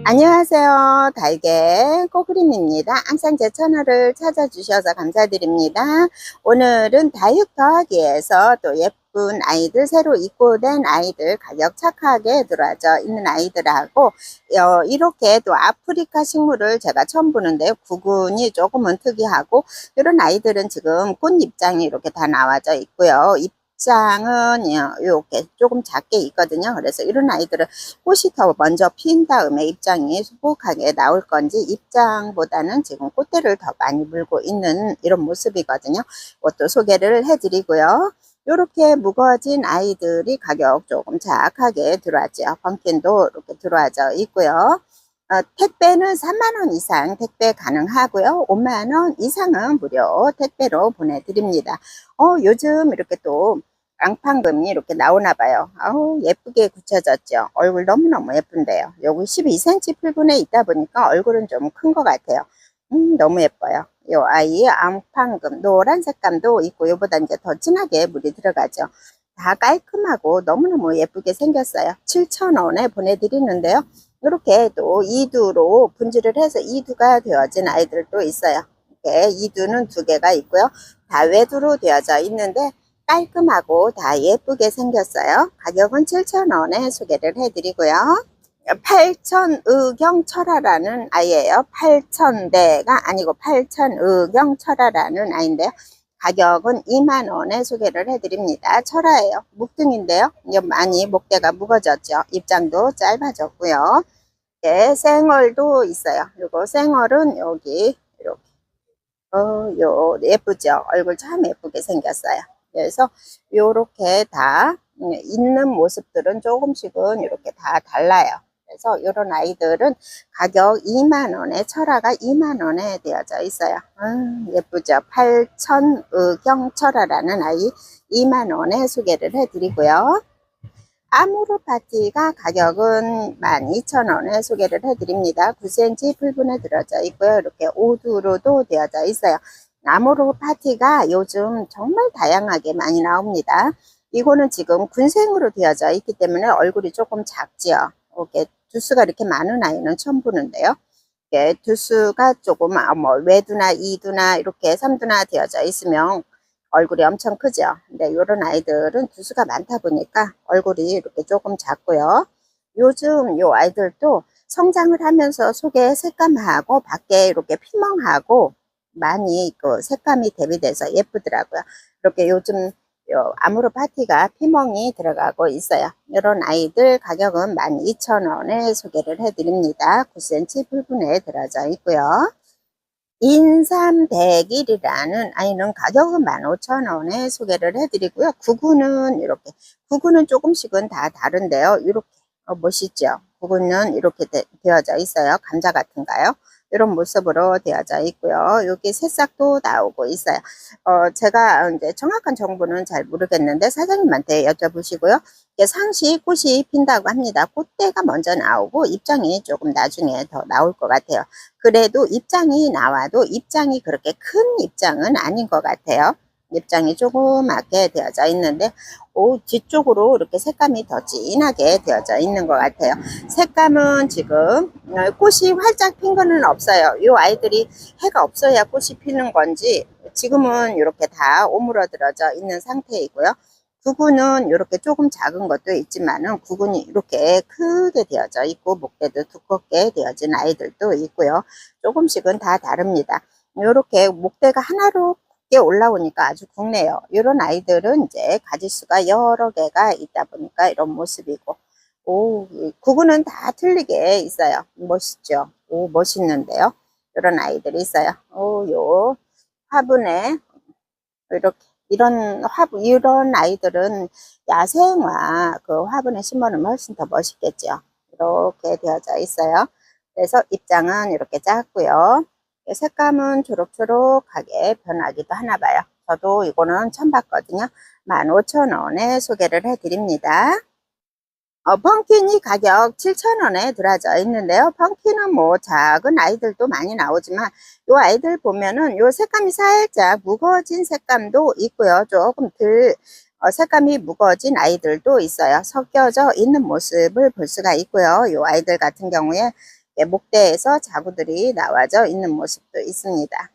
안녕하세요. 달걀 꼬그림입니다. 항상 제 채널을 찾아주셔서 감사드립니다. 오늘은 다육 더하기에서 또 예쁜 아이들, 새로 입고된 아이들, 가격 착하게 들어와져 있는 아이들하고 이렇게 또 아프리카 식물을 제가 처음 보는데요. 구근이 조금은 특이하고, 이런 아이들은 지금 꽃 입장이 이렇게 다 나와져 있고요. 입장은 이렇게 조금 작게 있거든요. 그래서 이런 아이들은 꽃이 더 먼저 핀 다음에 입장이 수북하게 나올 건지, 입장보다는 지금 꽃대를 더 많이 물고 있는 이런 모습이거든요. 그것도 소개를 해드리고요. 이렇게 무거워진 아이들이 가격 조금 작하게 들어왔죠. 펌킨도 이렇게 들어와져 있고요. 택배는 3만원 이상 택배 가능하고요. 5만원 이상은 무료 택배로 보내드립니다. 요즘 이렇게 또 앙팡금이 이렇게 나오나 봐요. 아우, 예쁘게 굳혀졌죠. 얼굴 너무너무 예쁜데요. 여기 12cm 풀분에 있다 보니까 얼굴은 좀 큰 것 같아요. 너무 예뻐요. 요 아이 앙팡금 노란 색감도 있고, 요보다 이제 더 진하게 물이 들어가죠. 다 깔끔하고 너무너무 예쁘게 생겼어요. 7,000원에 보내드리는데요. 이렇게 또 이두로 분질을 해서 이두가 되어진 아이들도 있어요. 이렇게 이두는 2개가 있고요. 다 외두로 되어져 있는데 깔끔하고 다 예쁘게 생겼어요. 가격은 7,000원에 소개를 해드리고요. 8천의경철화라는 아이예요. 8천대가 아니고 8천의경철화라는 아이인데요. 가격은 2만원에 소개를 해드립니다. 철화예요. 묵등인데요. 많이 목대가 무거졌죠. 입장도 짧아졌고요. 예, 생얼도 있어요. 그리고 생얼은 여기 이렇게 예쁘죠. 얼굴 참 예쁘게 생겼어요. 그래서 요렇게 다 있는 모습들은 조금씩은 이렇게 다 달라요. 그래서 이런 아이들은 가격 2만원에, 철화가 2만원에 되어져 있어요. 예쁘죠. 8천의경철화라는 아이 2만원에 소개를 해드리고요. 아모르 파티가 가격은 12,000원에 소개를 해드립니다. 9cm 풀분에 들어져 있고요. 이렇게 오두로도 되어져 있어요. 아모르 파티가 요즘 정말 다양하게 많이 나옵니다. 이거는 지금 군생으로 되어져 있기 때문에 얼굴이 조금 작지요. 이렇게 두수가 이렇게 많은 아이는 처음 보는데요. 이렇게 두수가 조금 외두나 이두나 이렇게 3두나 되어져 있으면 얼굴이 엄청 크죠. 근데 이런 아이들은 두수가 많다 보니까 얼굴이 이렇게 조금 작고요. 요즘 이 아이들도 성장을 하면서 속에 색감하고 밖에 이렇게 피멍하고 많이 그 색감이 대비돼서 예쁘더라고요. 이렇게 요즘 아모르 파티가 피멍이 들어가고 있어요. 이런 아이들 가격은 12,000원에 소개를 해드립니다. 9cm 풀분에 들어져 있고요. 인삼백일이라는 아이는 가격은 15,000원에 소개를 해드리고요. 구구는 이렇게, 구구는 조금씩은 다 다른데요. 이렇게 멋있죠. 구구는 이렇게 되어져 있어요. 감자 같은가요? 이런 모습으로 되어져 있고요. 여기 새싹도 나오고 있어요. 제가 이제 정확한 정보는 잘 모르겠는데 사장님한테 여쭤보시고요. 상시 꽃이 핀다고 합니다. 꽃대가 먼저 나오고 입장이 조금 나중에 더 나올 것 같아요. 그래도 입장이 나와도 입장이 그렇게 큰 입장은 아닌 것 같아요. 입장이 조그맣게 되어져 있는데 뒤쪽으로 이렇게 색감이 더 진하게 되어져 있는 것 같아요. 색감은 지금 꽃이 활짝 핀 거는 없어요. 이 아이들이 해가 없어야 꽃이 피는 건지 지금은 이렇게 다 오므러들어져 있는 상태이고요. 구근은 이렇게 조금 작은 것도 있지만은 구근이 이렇게 크게 되어져 있고 목대도 두껍게 되어진 아이들도 있고요. 조금씩은 다 다릅니다. 이렇게 목대가 하나로 올라오니까 아주 굵네요. 이런 아이들은 이제 가지수가 여러 개가 있다 보니까 이런 모습이고, 구근은 다 틀리게 있어요. 멋있죠. 멋있는데요. 이런 아이들이 있어요. 요 화분에 이렇게 이런 아이들은 야생화 그 화분에 심어놓으면 훨씬 더 멋있겠죠. 이렇게 되어져 있어요. 그래서 입장은 이렇게 작고요. 색감은 초록초록하게 변하기도 하나 봐요. 저도 이거는 처음 봤거든요. 15,000원에 소개를 해드립니다. 펑킨이 가격 7,000원에 들어져 있는데요. 펑킨은 뭐 작은 아이들도 많이 나오지만 요 아이들 보면은 요 색감이 살짝 무거워진 색감도 있고요. 조금 덜 색감이 무거워진 아이들도 있어요. 섞여져 있는 모습을 볼 수가 있고요. 요 아이들 같은 경우에 목대에서 자구들이 나와져 있는 모습도 있습니다.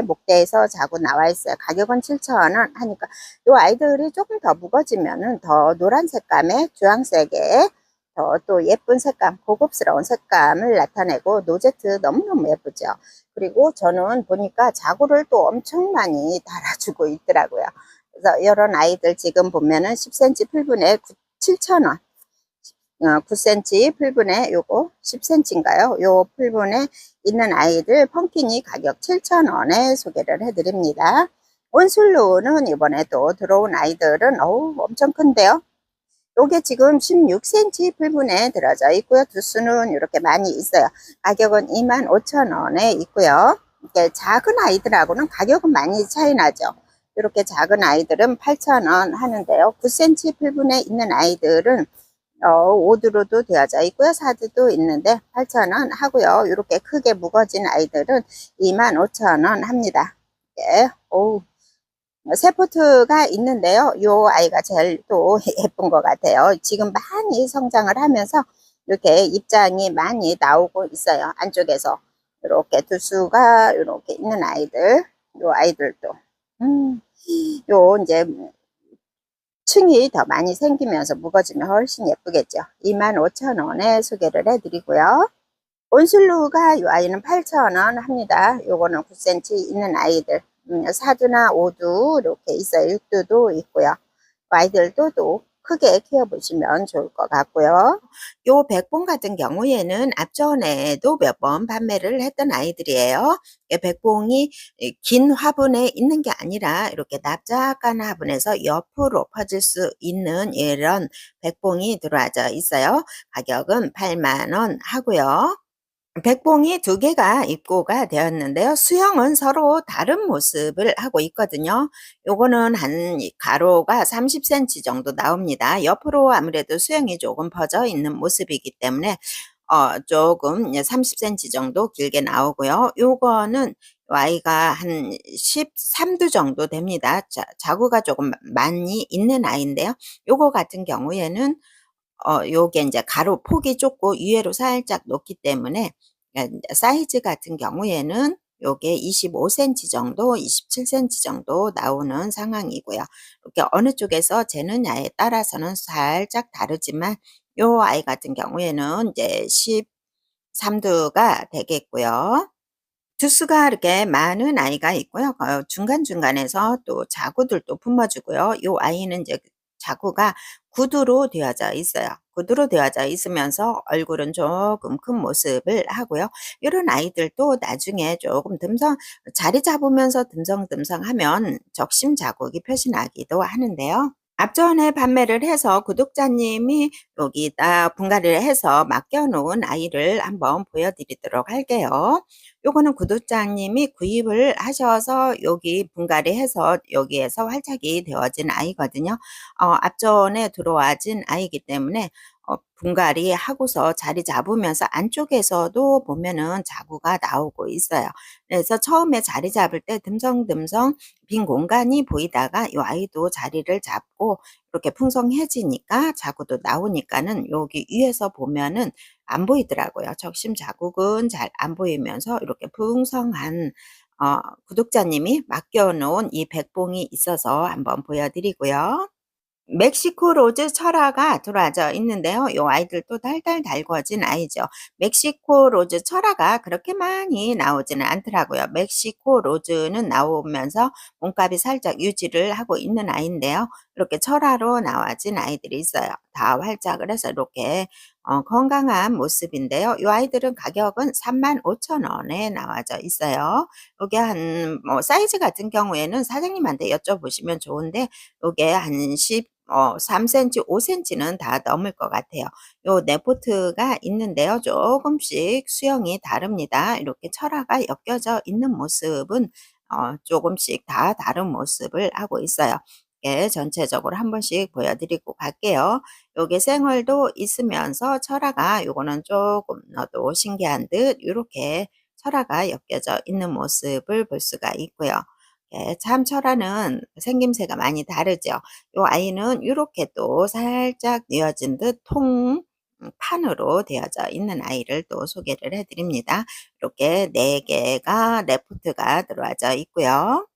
목대에서 자구 나와 있어요. 가격은 7,000원 하니까 이 아이들이 조금 더 무거워지면은 더 노란 색감의 주황색에 더 또 예쁜 색감, 고급스러운 색감을 나타내고 노제트 너무너무 예쁘죠. 그리고 저는 보니까 자구를 또 엄청 많이 달아주고 있더라고요. 그래서 이런 아이들 지금 보면은 10cm 풀분에 7,000원, 9cm 풀분에 요거 10cm인가요? 요 풀분에 있는 아이들 펑키니 가격 7,000원에 소개를 해드립니다. 온슬로우는 이번에 또 들어온 아이들은 엄청 큰데요. 요게 지금 16cm 풀분에 들어져 있고요. 두수는 이렇게 많이 있어요. 가격은 25,000원에 있고요. 이렇게 작은 아이들하고는 가격은 많이 차이 나죠. 이렇게 작은 아이들은 8,000원 하는데요. 9cm 풀분에 있는 아이들은 오드로도 되어져 있고요. 사드도 있는데 8,000원 하고요. 이렇게 크게 무거진 아이들은 25,000원 합니다. 예, 세포트가 있는데요. 요 아이가 제일 또 예쁜 것 같아요. 지금 많이 성장을 하면서 이렇게 입장이 많이 나오고 있어요. 안쪽에서 이렇게 두수가 이렇게 있는 아이들, 요 아이들도 요 이제 층이 더 많이 생기면서 무거지면 훨씬 예쁘겠죠. 25,000원에 소개를 해드리고요. 온슬루가 이 아이는 8,000원 합니다. 요거는 9cm 있는 아이들. 사두나 오두 이렇게 있어요. 육두도 있고요. 아이들도 또 크게 키워보시면 좋을 것 같고요. 요 백봉 같은 경우에는 앞전에도 몇 번 판매를 했던 아이들이에요. 백봉이 긴 화분에 있는 게 아니라 이렇게 납작한 화분에서 옆으로 퍼질 수 있는 이런 백봉이 들어와져 있어요. 가격은 80,000원 하고요. 백봉이 두 개가 입고가 되었는데요. 수형은 서로 다른 모습을 하고 있거든요. 요거는 한 가로가 30cm 정도 나옵니다. 옆으로 아무래도 수형이 조금 퍼져 있는 모습이기 때문에 조금 30cm 정도 길게 나오고요. 요거는 아이가 한 13두 정도 됩니다. 자구가 조금 많이 있는 아이인데요. 요거 같은 경우에는 요게 이제 가로 폭이 좁고 위에로 살짝 높기 때문에 사이즈 같은 경우에는 요게 25cm 정도, 27cm 정도 나오는 상황이고요. 이렇게 어느 쪽에서 재느냐에 따라서는 살짝 다르지만 요 아이 같은 경우에는 이제 13두가 되겠고요. 두수가 이렇게 많은 아이가 있고요. 중간중간에서 또 자구들도 품어주고요. 요 아이는 이제 자구가 구두로 되어져 있어요. 구두로 되어져 있으면서 얼굴은 조금 큰 모습을 하고요. 이런 아이들도 나중에 조금 자리 잡으면서 듬성듬성하면 적심 자국이 표시나기도 하는데요. 앞전에 판매를 해서 구독자님이 여기다 분갈이를 해서 맡겨놓은 아이를 한번 보여드리도록 할게요. 요거는 구독자님이 구입을 하셔서 여기 분갈이해서 여기에서 활착이 되어진 아이거든요. 앞전에 들어와진 아이기 때문에 분갈이 하고서 자리 잡으면서 안쪽에서도 보면은 자구가 나오고 있어요. 그래서 처음에 자리 잡을 때 듬성듬성 빈 공간이 보이다가 이 아이도 자리를 잡고 이렇게 풍성해지니까 자구도 나오니까는 여기 위에서 보면은 안 보이더라고요. 적심 자국은 잘 안 보이면서 이렇게 풍성한 구독자님이 맡겨놓은 이 백봉이 있어서 한번 보여드리고요. 멕시코 로즈 철화가 들어와져 있는데요. 요 아이들도 달달 달궈진 아이죠. 멕시코 로즈 철화가 그렇게 많이 나오지는 않더라고요. 멕시코 로즈는 나오면서 몸값이 살짝 유지를 하고 있는 아이인데요. 이렇게 철화로 나와진 아이들이 있어요. 다 활짝을 해서 이렇게 건강한 모습인데요. 이 아이들은 가격은 35,000원에 나와져 있어요. 이게 한 사이즈 같은 경우에는 사장님한테 여쭤보시면 좋은데 이게 한 3cm, 5cm는 다 넘을 것 같아요. 요 네포트가 있는데요. 조금씩 수영이 다릅니다. 이렇게 철화가 엮여져 있는 모습은 조금씩 다 다른 모습을 하고 있어요. 예, 전체적으로 한 번씩 보여드리고 갈게요. 요게 생얼도 있으면서 철화가 요거는 조금 더 신기한 듯 이렇게 철화가 엮여져 있는 모습을 볼 수가 있고요. 예, 참 철화는 생김새가 많이 다르죠. 요 아이는 이렇게 또 살짝 뉘어진 듯 판으로 되어져 있는 아이를 또 소개를 해 드립니다. 이렇게 4개가 레포트가 들어와져 있고요.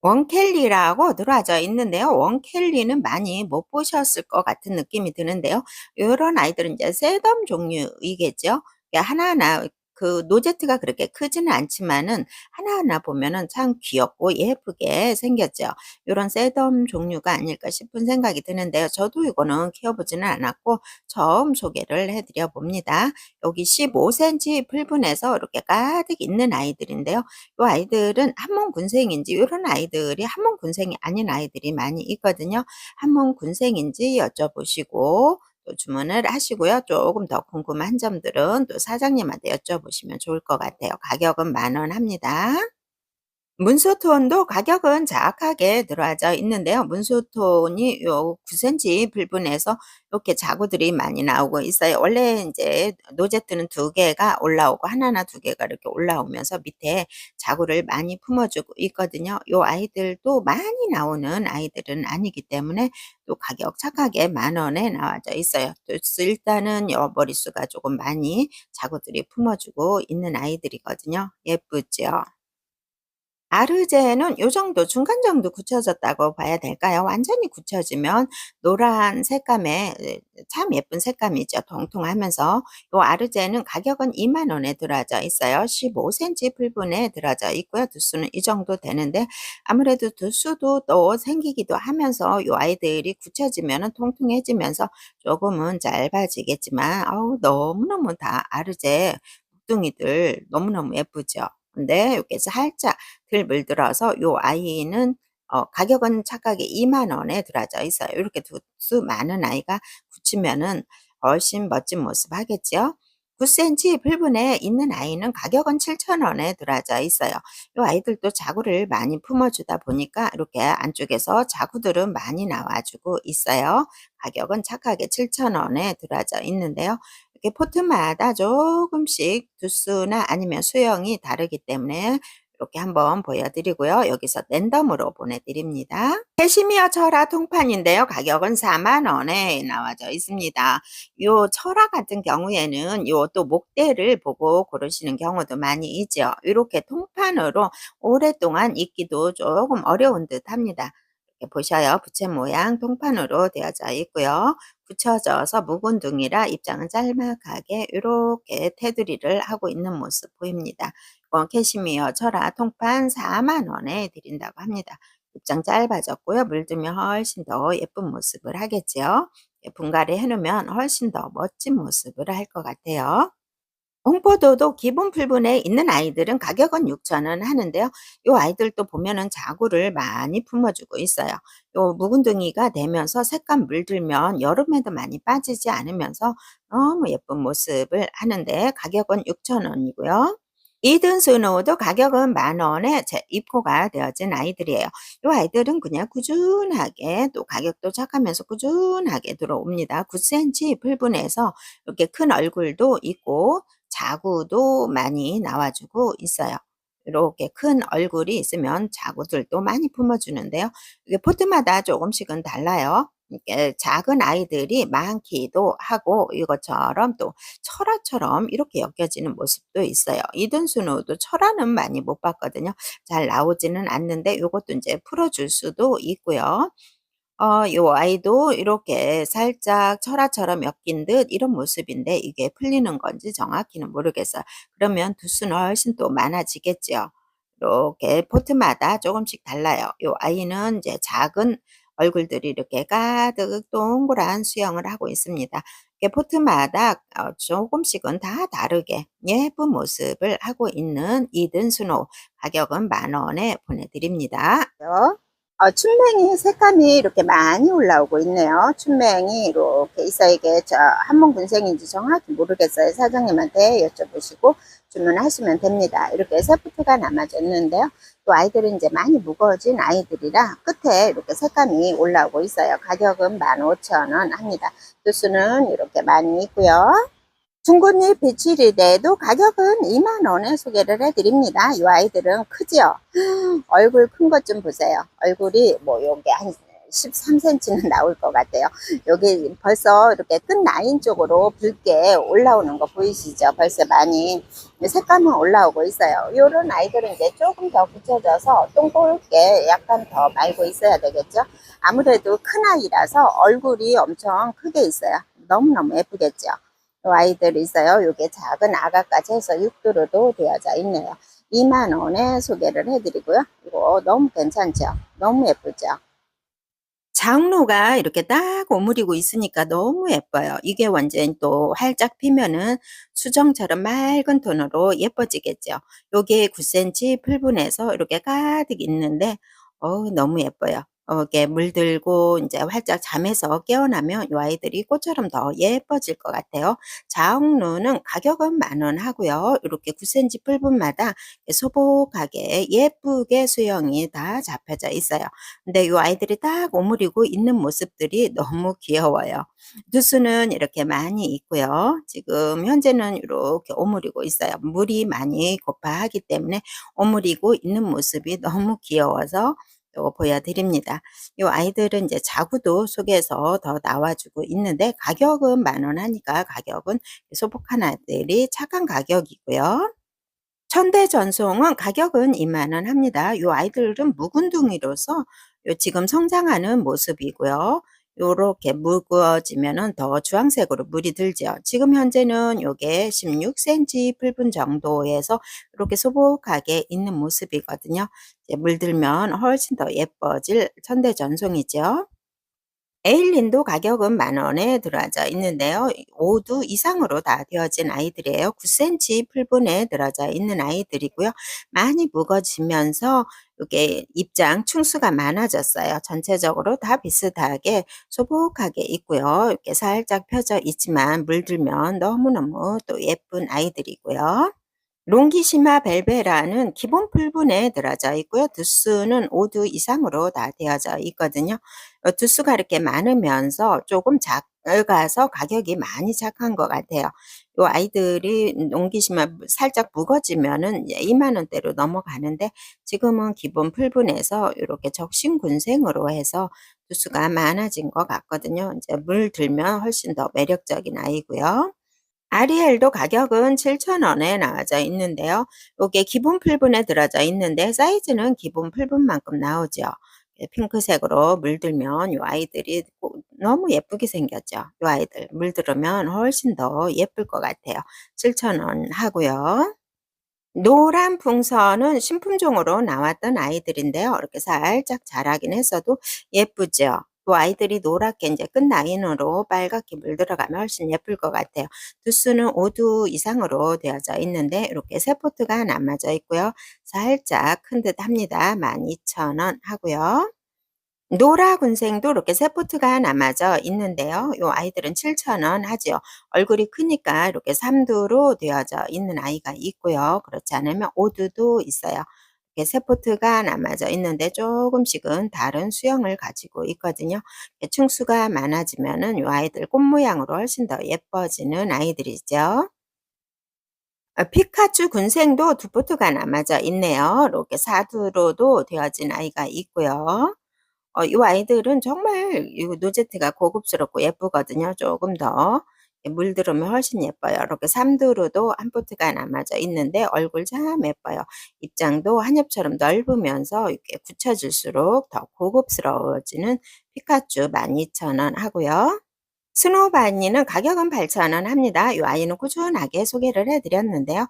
원켈리라고 들어와져 있는데요. 원켈리는 많이 못 보셨을 것 같은 느낌이 드는데요. 요런 아이들은 이제 셋덤 종류이겠죠. 하나하나 그 노제트가 그렇게 크지는 않지만은 하나하나 보면은 참 귀엽고 예쁘게 생겼죠. 요런 셋덤 종류가 아닐까 싶은 생각이 드는데요. 저도 이거는 키워보지는 않았고 처음 소개를 해 드려 봅니다. 여기 15cm 풀분에서 이렇게 가득 있는 아이들인데요. 요 아이들은 한몽군생인지 요런 아이들이 한몽군생이 아닌 아이들이 많이 있거든요. 한몽군생인지 여쭤보시고 또 주문을 하시고요. 조금 더 궁금한 점들은 또 사장님한테 여쭤보시면 좋을 것 같아요. 가격은 10,000원 합니다. 문소톤도 가격은 정확하게 들어와져 있는데요. 문소톤이 요 9cm 불분에서 이렇게 자구들이 많이 나오고 있어요. 원래 이제 노제트는 2개가 올라오고 하나나 2개가 이렇게 올라오면서 밑에 자구를 많이 품어주고 있거든요. 요 아이들도 많이 나오는 아이들은 아니기 때문에 또 가격 착하게 10,000원에 나와져 있어요. 또 일단은 요 머릿수가 조금 많이 자구들이 품어주고 있는 아이들이거든요. 예쁘죠? 아르제는 요 정도 중간 정도 굳혀졌다고 봐야 될까요? 완전히 굳혀지면 노란 색감의 참 예쁜 색감이죠. 통통하면서. 요 아르제는 가격은 20,000원에 들어져 있어요. 15cm 풀분에 들어져 있고요. 두수는 이 정도 되는데 아무래도 두수도 또 생기기도 하면서 요 아이들이 굳혀지면은 통통해지면서 조금은 짧아지겠지만 너무너무 다 아르제 묵둥이들 너무너무 예쁘죠. 근데 요게 살짝 덜 물들어서 요 아이는 가격은 착하게 20,000원에 들어져 있어요. 이렇게 두수 많은 아이가 굳히면은 훨씬 멋진 모습 하겠죠. 9cm 풀분에 있는 아이는 가격은 7,000원에 들어져 있어요. 요 아이들도 자구를 많이 품어주다 보니까 이렇게 안쪽에서 자구들은 많이 나와주고 있어요. 가격은 착하게 7,000원에 들어져 있는데요. 이렇게 포트마다 조금씩 두수나 아니면 수영이 다르기 때문에 이렇게 한번 보여드리고요. 여기서 랜덤으로 보내드립니다. 캐시미어 철화 통판인데요. 가격은 40,000원에 나와져 있습니다. 요 철화 같은 경우에는 요 또 목대를 보고 고르시는 경우도 많이 있죠. 이렇게 통판으로 오랫동안 입기도 조금 어려운 듯 합니다. 이렇게 보셔요. 부채 모양 통판으로 되어져 있고요. 붙여져서 묵은둥이라 입장은 짤막하게 이렇게 테두리를 하고 있는 모습 보입니다. 캐시미어 철화 통판 40,000원에 드린다고 합니다. 입장 짧아졌고요. 물들면 훨씬 더 예쁜 모습을 하겠죠. 분갈이 해놓으면 훨씬 더 멋진 모습을 할 것 같아요. 홍포도도 기본 풀분에 있는 아이들은 가격은 6,000원 하는데요. 요 아이들도 보면은 자구를 많이 품어주고 있어요. 요 묵은둥이가 되면서 색감 물들면 여름에도 많이 빠지지 않으면서 너무 예쁜 모습을 하는데 가격은 6,000원이고요. 이든 스노우도 가격은 10,000원에 입고가 되어진 아이들이에요. 이 아이들은 그냥 꾸준하게 또 가격도 착하면서 꾸준하게 들어옵니다. 9cm 풀분에서 이렇게 큰 얼굴도 있고 자구도 많이 나와주고 있어요. 이렇게 큰 얼굴이 있으면 자구들도 많이 품어주는데요. 이게 포트마다 조금씩은 달라요. 이게 작은 아이들이 많기도 하고 이것처럼 또 철화처럼 이렇게 엮여지는 모습도 있어요. 이든스노우도 철화는 많이 못 봤거든요. 잘 나오지는 않는데 요것도 이제 풀어줄 수도 있고요. 요 아이도 이렇게 살짝 철화처럼 엮인 듯 이런 모습인데 이게 풀리는 건지 정확히는 모르겠어요. 그러면 두수는 훨씬 또 많아지겠죠. 이렇게 포트마다 조금씩 달라요. 요 아이는 이제 작은 얼굴들이 이렇게 가득 동그란 수영을 하고 있습니다. 이게 포트마다 조금씩은 다 다르게 예쁜 모습을 하고 있는 이든 스노우 가격은 10,000원에 보내드립니다. 춘맹이 색감이 이렇게 많이 올라오고 있네요. 춘맹이 이렇게 있어 이게 한몽군생인지 정확히 모르겠어요. 사장님한테 여쭤보시고 주문하시면 됩니다. 이렇게 세포트가 남아졌는데요. 또 아이들은 이제 많이 무거워진 아이들이라 끝에 이렇게 색감이 올라오고 있어요. 가격은 15,000원 합니다. 두수는 이렇게 많이 있고요. 중고잎 비치리대도 가격은 20,000원에 소개를 해드립니다. 이 아이들은 크죠? 얼굴 큰 것 좀 보세요. 얼굴이 뭐 요게 한 13cm는 나올 것 같아요. 여기 벌써 이렇게 끝 라인 쪽으로 붉게 올라오는 거 보이시죠? 벌써 많이 색감은 올라오고 있어요. 요런 아이들은 이제 조금 더 굳혀져서 동그랗게 약간 더 말고 있어야 되겠죠? 아무래도 큰 아이라서 얼굴이 엄청 크게 있어요. 너무너무 예쁘겠죠? 요 아이들이 있어요. 요게 작은 아가까지 해서 6두루도 되어져 있네요. 2만 원에 소개를 해드리고요. 이거 너무 괜찮죠? 너무 예쁘죠? 장로가 이렇게 딱 오므리고 있으니까 너무 예뻐요. 이게 완전 또 활짝 피면은 수정처럼 맑은 톤으로 예뻐지겠죠. 요게 9cm 풀분해서 이렇게 가득 있는데 너무 예뻐요. 이게 물들고 이제 활짝 잠에서 깨어나면 이 아이들이 꽃처럼 더 예뻐질 것 같아요. 자옥루는 가격은 10,000원 하고요. 이렇게 9cm 풀분마다 소복하게 예쁘게 수영이 다 잡혀져 있어요. 근데 이 아이들이 딱 오므리고 있는 모습들이 너무 귀여워요. 두수는 이렇게 많이 있고요. 지금 현재는 이렇게 오므리고 있어요. 물이 많이 고파하기 때문에 오므리고 있는 모습이 너무 귀여워서 또 보여드립니다. 이 아이들은 이제 자구도 속에서 더 나와주고 있는데 가격은 10,000원 하니까 가격은 소복한 아이들이 착한 가격이고요. 천대전송은 가격은 20,000원 합니다. 요 아이들은 묵은둥이로서 요 지금 성장하는 모습이고요. 요렇게 묵어지면은 더 주황색으로 물이 들죠. 지금 현재는 요게 16cm 풀분 정도에서 이렇게 소복하게 있는 모습이거든요. 이제 물들면 훨씬 더 예뻐질 천대전송이죠. 에일린도 가격은 10,000원에 들어져 있는데요. 5두 이상으로 다 되어진 아이들이에요. 9cm 풀분에 들어져 있는 아이들이고요. 많이 묵어지면서 이게 입장 충수가 많아졌어요. 전체적으로 다 비슷하게 소복하게 있고요. 이렇게 살짝 펴져 있지만 물들면 너무너무 또 예쁜 아이들이고요. 롱기시마 벨베라는 기본 풀분에 들어져 있고요. 두수는 5두 이상으로 다 되어져 있거든요. 두수가 이렇게 많으면서 조금 작아서 가격이 많이 착한 것 같아요. 요 아이들이 롱기시마 살짝 묵어지면은 2만 원대로 넘어가는데 지금은 기본 풀분에서 이렇게 적신군생으로 해서 두수가 많아진 것 같거든요. 이제 물 들면 훨씬 더 매력적인 아이고요. 아리엘도 가격은 7,000원에 나와져 있는데요. 요게 기본 풀분에 들어져 있는데 사이즈는 기본 풀분만큼 나오죠. 핑크색으로 물들면 요 아이들이 너무 예쁘게 생겼죠. 요 아이들 물들으면 훨씬 더 예쁠 것 같아요. 7,000원 하고요. 노란 풍선은 신품종으로 나왔던 아이들인데요. 이렇게 살짝 자라긴 했어도 예쁘죠. 또 아이들이 노랗게 이제 끝 라인으로 빨갛게 물들어가면 훨씬 예쁠 것 같아요. 두수는 5두 이상으로 되어져 있는데 이렇게 세 포트가 남아져 있고요. 살짝 큰 듯 합니다. 12,000원 하고요. 노라군생도 이렇게 세포트가 남아져 있는데요. 요 아이들은 7,000원 하지요. 얼굴이 크니까 이렇게 3두로 되어져 있는 아이가 있고요. 그렇지 않으면 5두도 있어요. 이렇게 세포트가 남아져 있는데 조금씩은 다른 수영을 가지고 있거든요. 충수가 많아지면은 요 아이들 꽃 모양으로 훨씬 더 예뻐지는 아이들이죠. 피카츄 군생도 두 포트가 남아져 있네요. 이렇게 4두로도 되어진 아이가 있고요. 이 아이들은 정말 이 노제트가 고급스럽고 예쁘거든요. 조금 더 물들으면 훨씬 예뻐요. 이렇게 삼두루도 한 포트가 남아져 있는데 얼굴 참 예뻐요. 입장도 한엽처럼 넓으면서 이렇게 굳혀질수록 더 고급스러워지는 피카츄 12,000원 하고요. 스노바니는 가격은 8,000원 합니다. 이 아이는 꾸준하게 소개를 해드렸는데요.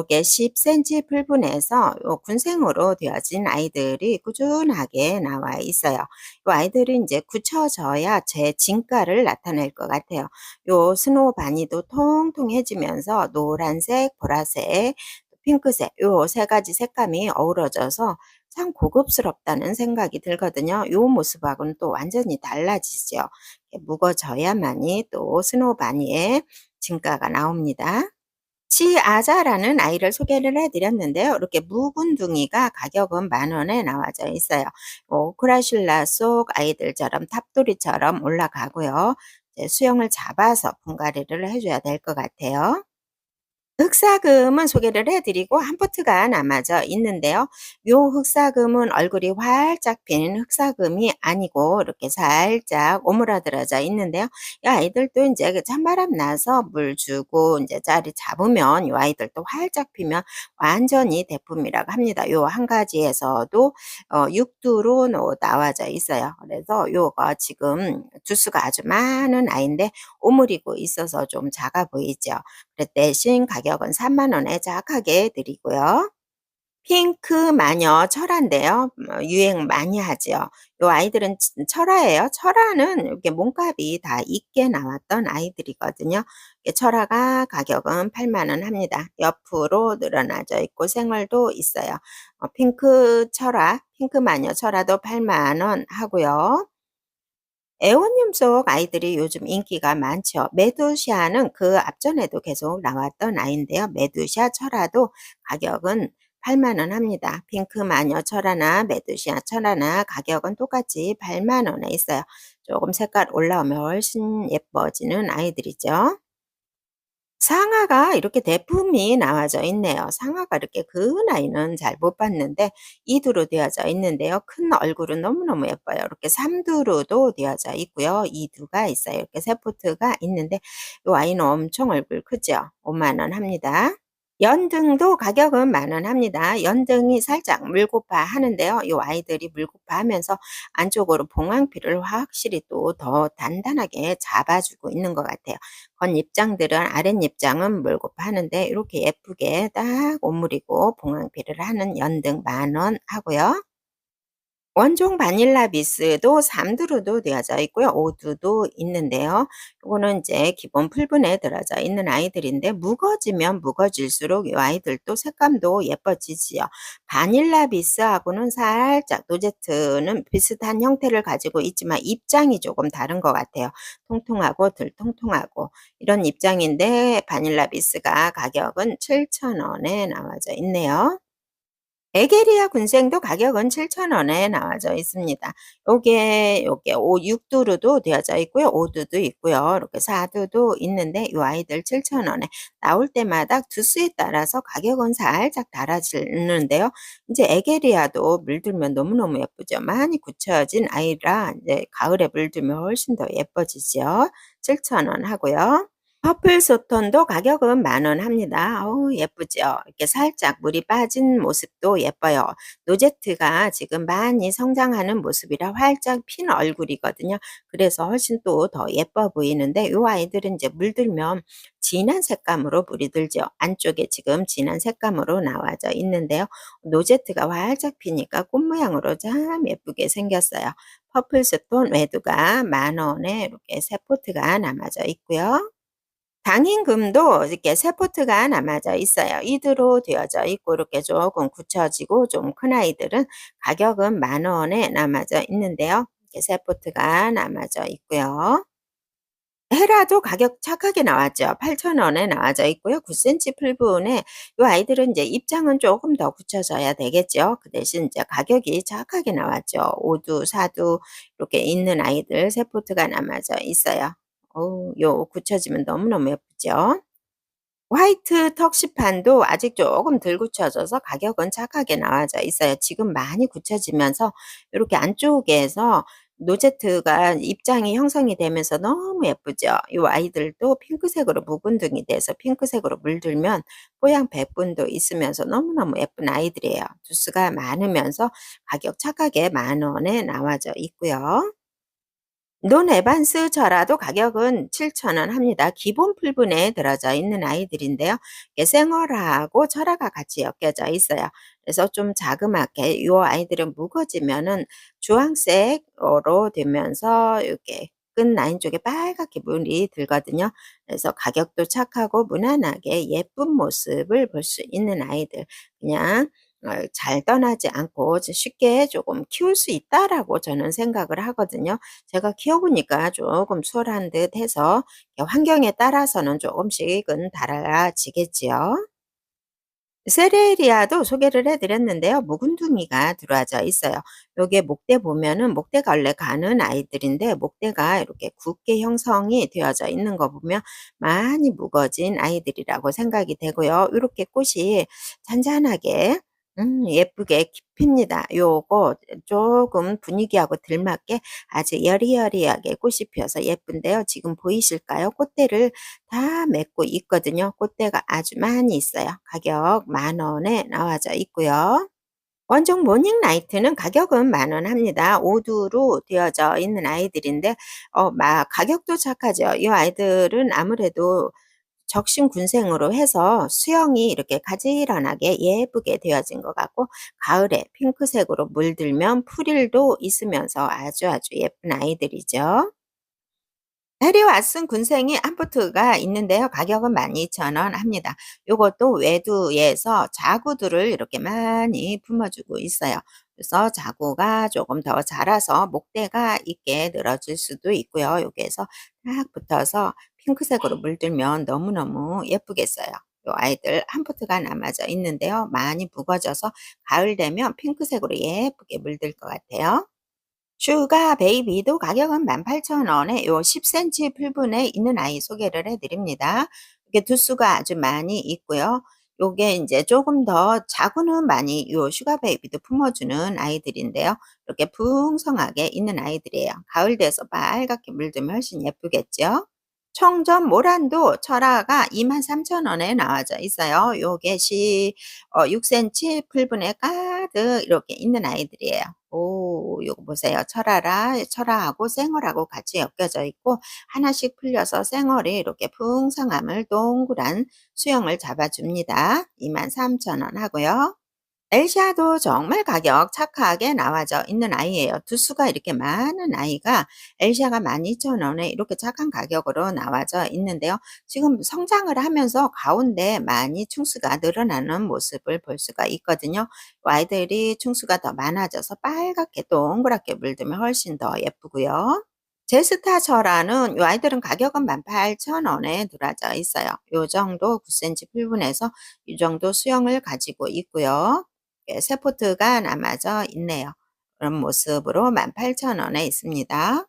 이게 10cm 풀분에서 요 군생으로 되어진 아이들이 꾸준하게 나와 있어요. 이 아이들은 이제 굳혀져야 제 진가를 나타낼 것 같아요. 요 스노바니도 통통해지면서 노란색, 보라색, 핑크색 요 세 가지 색감이 어우러져서 참 고급스럽다는 생각이 들거든요. 요 모습하고는 또 완전히 달라지죠. 묵어져야만이 또 스노바니의 진가가 나옵니다. 치아자라는 아이를 소개를 해드렸는데요. 이렇게 묵은둥이가 가격은 10,000원에 나와져 있어요. 오크라슐라 속 아이들처럼 탑돌이처럼 올라가고요. 이제 수영을 잡아서 분갈이를 해줘야 될 것 같아요. 흑사금은 소개를 해 드리고 한 포트가 남아져 있는데요. 요 흑사금은 얼굴이 활짝 핀 흑사금이 아니고 이렇게 살짝 오므라들어져 있는데요. 이 아이들도 인제 그 찬바람 나서 물 주고 인제 자리 잡으면 요 아이들도 활짝 피면 완전히 대품이라고 합니다. 요 한 가지에서도 육두로 나와져 있어요. 그래서 요거 지금 두수가 아주 많은 아이인데 오므리고 있어서 좀 작아 보이죠. 그 대신 가격은 3만 원에 작하게 드리고요. 핑크 마녀 철화인데요. 유행 많이 하죠. 요 아이들은 철화예요. 철화는 이렇게 몸값이 다 있게 나왔던 아이들이거든요. 철화가 가격은 8만 원 합니다. 옆으로 늘어나져 있고 생얼도 있어요. 핑크 철화, 핑크 마녀 철화도 8만 원 하고요. 애완용 속 아이들이 요즘 인기가 많죠. 메두샤는 그 앞전에도 계속 나왔던 아이인데요. 메두샤 철화도 가격은 8만 원 합니다. 핑크 마녀 철화나 메두샤 철화나 가격은 똑같이 8만 원에 있어요. 조금 색깔 올라오면 훨씬 예뻐지는 아이들이죠. 상아가 이렇게 대품이 나와져 있네요. 상아가 이렇게 큰 아이는 잘 못 봤는데 이두로 되어져 있는데요. 큰 얼굴은 너무너무 예뻐요. 이렇게 삼두로도 되어져 있고요. 이두가 있어요. 이렇게 세 포트가 있는데 이 아이는 엄청 얼굴 크죠. 5만 원 합니다. 연등도 가격은 10,000원 합니다. 연등이 살짝 물고파 하는데요. 이 아이들이 물고파 하면서 안쪽으로 봉황피를 확실히 또 더 단단하게 잡아주고 있는 것 같아요. 겉입장들은 아랫입장은 물고파 하는데 이렇게 예쁘게 딱 오므리고 봉황피를 하는 연등 10,000원 하고요. 원종 바닐라 비스도 3두로도 되어져 있고요. 5두도 있는데요. 요거는 이제 기본 풀분에 들어져 있는 아이들인데 무거워지면 무거워질수록 이 아이들도 색감도 예뻐지지요. 바닐라 비스하고는 살짝 노제트는 비슷한 형태를 가지고 있지만 입장이 조금 다른 것 같아요. 통통하고 덜 통통하고 이런 입장인데 바닐라 비스가 가격은 7,000원에 나와져 있네요. 에게리아 군생도 가격은 7,000원에 나와져 있습니다. 요게 6두루도 되어져 있고요. 5두도 있고요. 이렇게 4두도 있는데 요 아이들 7,000원에 나올 때마다 두수에 따라서 가격은 살짝 달라지는데요. 인제 에게리아도 물들면 너무너무 예쁘죠. 많이 굳혀진 아이라 인제 가을에 물들면 훨씬 더 예뻐지죠. 7,000원 하고요. 퍼플 소톤도 가격은 10,000원 합니다. 어우 예쁘죠? 이렇게 살짝 물이 빠진 모습도 예뻐요. 노제트가 지금 많이 성장하는 모습이라 활짝 핀 얼굴이거든요. 그래서 훨씬 또 더 예뻐 보이는데 요 아이들은 이제 물들면 진한 색감으로 물이 들죠. 안쪽에 지금 진한 색감으로 나와져 있는데요. 노제트가 활짝 피니까 꽃 모양으로 참 예쁘게 생겼어요. 퍼플 스톤 레드가 10,000원에 이렇게 세 포트가 남아져 있고요. 당임금도 이렇게 세 포트가 남아져 있어요. 이드로 되어져 있고 이렇게 조금 굳혀지고 좀 큰 아이들은 가격은 10,000원에 남아져 있는데요. 이렇게 세 포트가 남아져 있고요. 헤라도 가격 착하게 나왔죠. 8,000원에 나와져 있고요. 9cm 풀분에 요 아이들은 이제 입장은 조금 더 굳혀져야 되겠죠. 그 대신 이제 가격이 착하게 나왔죠. 5두, 4두 이렇게 있는 아이들 세 포트가 남아져 있어요. 어우 요 굳혀지면 너무너무 예쁘죠. 화이트 턱시판도 아직 조금 덜 굳혀져서 가격은 착하게 나와져 있어요. 지금 많이 굳혀지면서 이렇게 안쪽에서 노제트가 입장이 형성이 되면서 너무 예쁘죠. 이 아이들도 핑크색으로 묵은둥이 돼서 핑크색으로 물들면 뽀양 백분도 있으면서 너무너무 예쁜 아이들이에요. 두수가 많으면서 가격 착하게 10,000원에 나와져 있고요. 논 에반스 저라도 가격은 7,000원 합니다. 기본 풀분에 들어져 있는 아이들인데요. 이게 생얼하고 철화가 같이 엮여져 있어요. 그래서 좀 자그맣게 이 아이들은 무거워지면은 주황색으로 되면서 이렇게 끝 라인 쪽에 빨갛게 물이 들거든요. 그래서 가격도 착하고 무난하게 예쁜 모습을 볼 수 있는 아이들. 그냥 잘 떠나지 않고 쉽게 조금 키울 수 있다라고 저는 생각을 하거든요. 제가 키워보니까 조금 수월한 듯 해서 환경에 따라서는 조금씩은 달라지겠지요. 세레리아도 소개를 해 드렸는데요. 묵은둥이가 들어와져 있어요. 요게 목대 보면은 목대가 원래 가는 아이들인데 목대가 이렇게 굳게 형성이 되어져 있는 거 보면 많이 묵어진 아이들이라고 생각이 되고요. 요렇게 꽃이 잔잔하게 예쁘게 핍니다. 요거 조금 분위기하고 들맞게 아주 여리여리하게 꽃이 피어서 예쁜데요. 지금 보이실까요? 꽃대를 다 맺고 있거든요. 꽃대가 아주 많이 있어요. 가격 10,000원에 나와져 있고요. 원종 모닝 라이트는 가격은 10,000원 합니다. 오두로 되어져 있는 아이들인데 가격도 착하죠. 이 아이들은 아무래도 적심군생으로 해서 수영이 이렇게 가지런하게 예쁘게 되어진 것 같고 가을에 핑크색으로 물들면 프릴도 있으면서 아주 아주 예쁜 아이들이죠. 해리 왓슨 군생이 한 포트가 있는데요. 가격은 12,000원 합니다. 요것도 외두에서 자구들을 이렇게 많이 품어주고 있어요. 그래서 자구가 조금 더 자라서 목대가 있게 늘어질 수도 있고요. 여기에서 딱 붙어서 핑크색으로 물들면 너무너무 예쁘겠어요. 요 아이들 한 포트가 남아져 있는데요. 많이 묵어져서 가을 되면 핑크색으로 예쁘게 물들 것 같아요. 슈가 베이비도 가격은 18,000원에 요 10cm 풀분에 있는 아이 소개를 해 드립니다. 이게 두수가 아주 많이 있고요. 요게 인제 조금 더 자구는 많이 요 슈가 베이비도 품어주는 아이들인데요. 이렇게 풍성하게 있는 아이들이에요. 가을 돼서 빨갛게 물들면 훨씬 예쁘겠죠? 청전 모란도 철화가 23,000원에 나와져 있어요. 요게 6cm 풀분에 가득 이렇게 있는 아이들이에요. 오 요거 보세요. 철화하고 생얼하고 같이 엮여져 있고 하나씩 풀려서 생얼이 이렇게 풍성함을 동그란 수영을 잡아 줍니다. 23,000원 하고요. 엘샤도 정말 가격 착하게 나와져 있는 아이예요. 두수가 이렇게 많은 아이가 엘샤가 12,000원에 이렇게 착한 가격으로 나와져 있는데요. 지금 성장을 하면서 가운데 많이 충수가 늘어나는 모습을 볼 수가 있거든요. 아이들이 충수가 더 많아져서 빨갛게 동그랗게 물들면 훨씬 더 예쁘고요. 제스타 철화는 이 아이들은 가격은 18,000원에 들어져 있어요. 요 정도 9cm 풀분에서 이 정도 수영을 가지고 있고요. 예, 세포트가 남아져 있네요. 그런 모습으로 18,000원에 있습니다.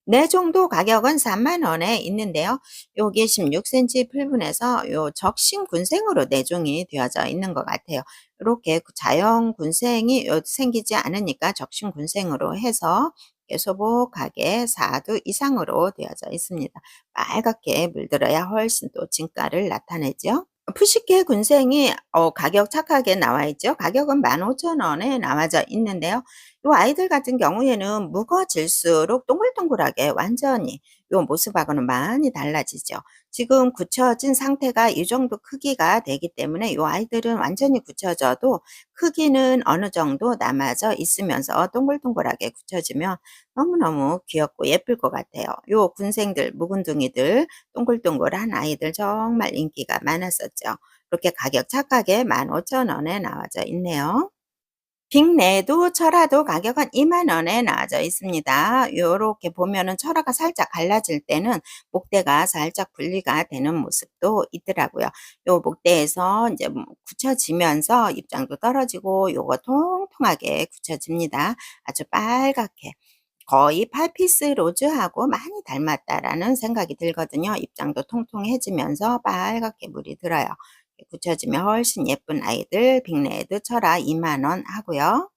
네 정도 가격은 30,000원에 있는데요. 요게 16cm 풀분에서 요 적심 군생으로 내종이 되어져 있는 것 같아요. 이렇게 자연 군생이 생기지 않으니까 적심 군생으로 해서 소복하게 4두 이상으로 되어져 있습니다. 빨갛게 물들어야 훨씬 또 진가를 나타내죠. 푸시케 군생이 가격 착하게 나와 있죠. 가격은 15,000원에 나와져 있는데요. 요 아이들 같은 경우에는 묵어질수록 동글동글하게 완전히 요 모습하고는 많이 달라지죠. 지금 굳혀진 상태가 이 정도 크기가 되기 때문에 요 아이들은 완전히 굳혀져도 크기는 어느 정도 남아져 있으면서 동글동글하게 굳혀지면 너무너무 귀엽고 예쁠 것 같아요. 요 군생들, 묵은둥이들, 동글동글한 아이들 정말 인기가 많았었죠. 그렇게 가격 착하게 15,000원에 나와져 있네요. 빅레도 철화도 가격은 20,000원에 나와져 있습니다. 요렇게 보면은 철화가 살짝 갈라질 때는 목대가 살짝 분리가 되는 모습도 있더라고요. 요 목대에서 이제 굳혀지면서 입장도 떨어지고 요거 통통하게 굳혀집니다. 아주 빨갛게. 거의 팔피스 로즈하고 많이 닮았다라는 생각이 들거든요. 입장도 통통해지면서 빨갛게 물이 들어요. 굳혀지면 훨씬 예쁜 아이들 빅레드 철화 20,000원 하고요.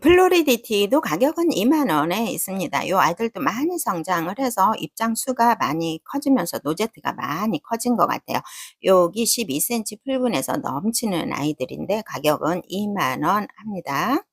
플로리디티도 가격은 20,000원에 있습니다. 요 아이들도 많이 성장을 해서 입장 수가 많이 커지면서 노제트가 많이 커진 것 같아요. 여기 12cm 풀분에서 넘치는 아이들인데 가격은 20,000원 합니다.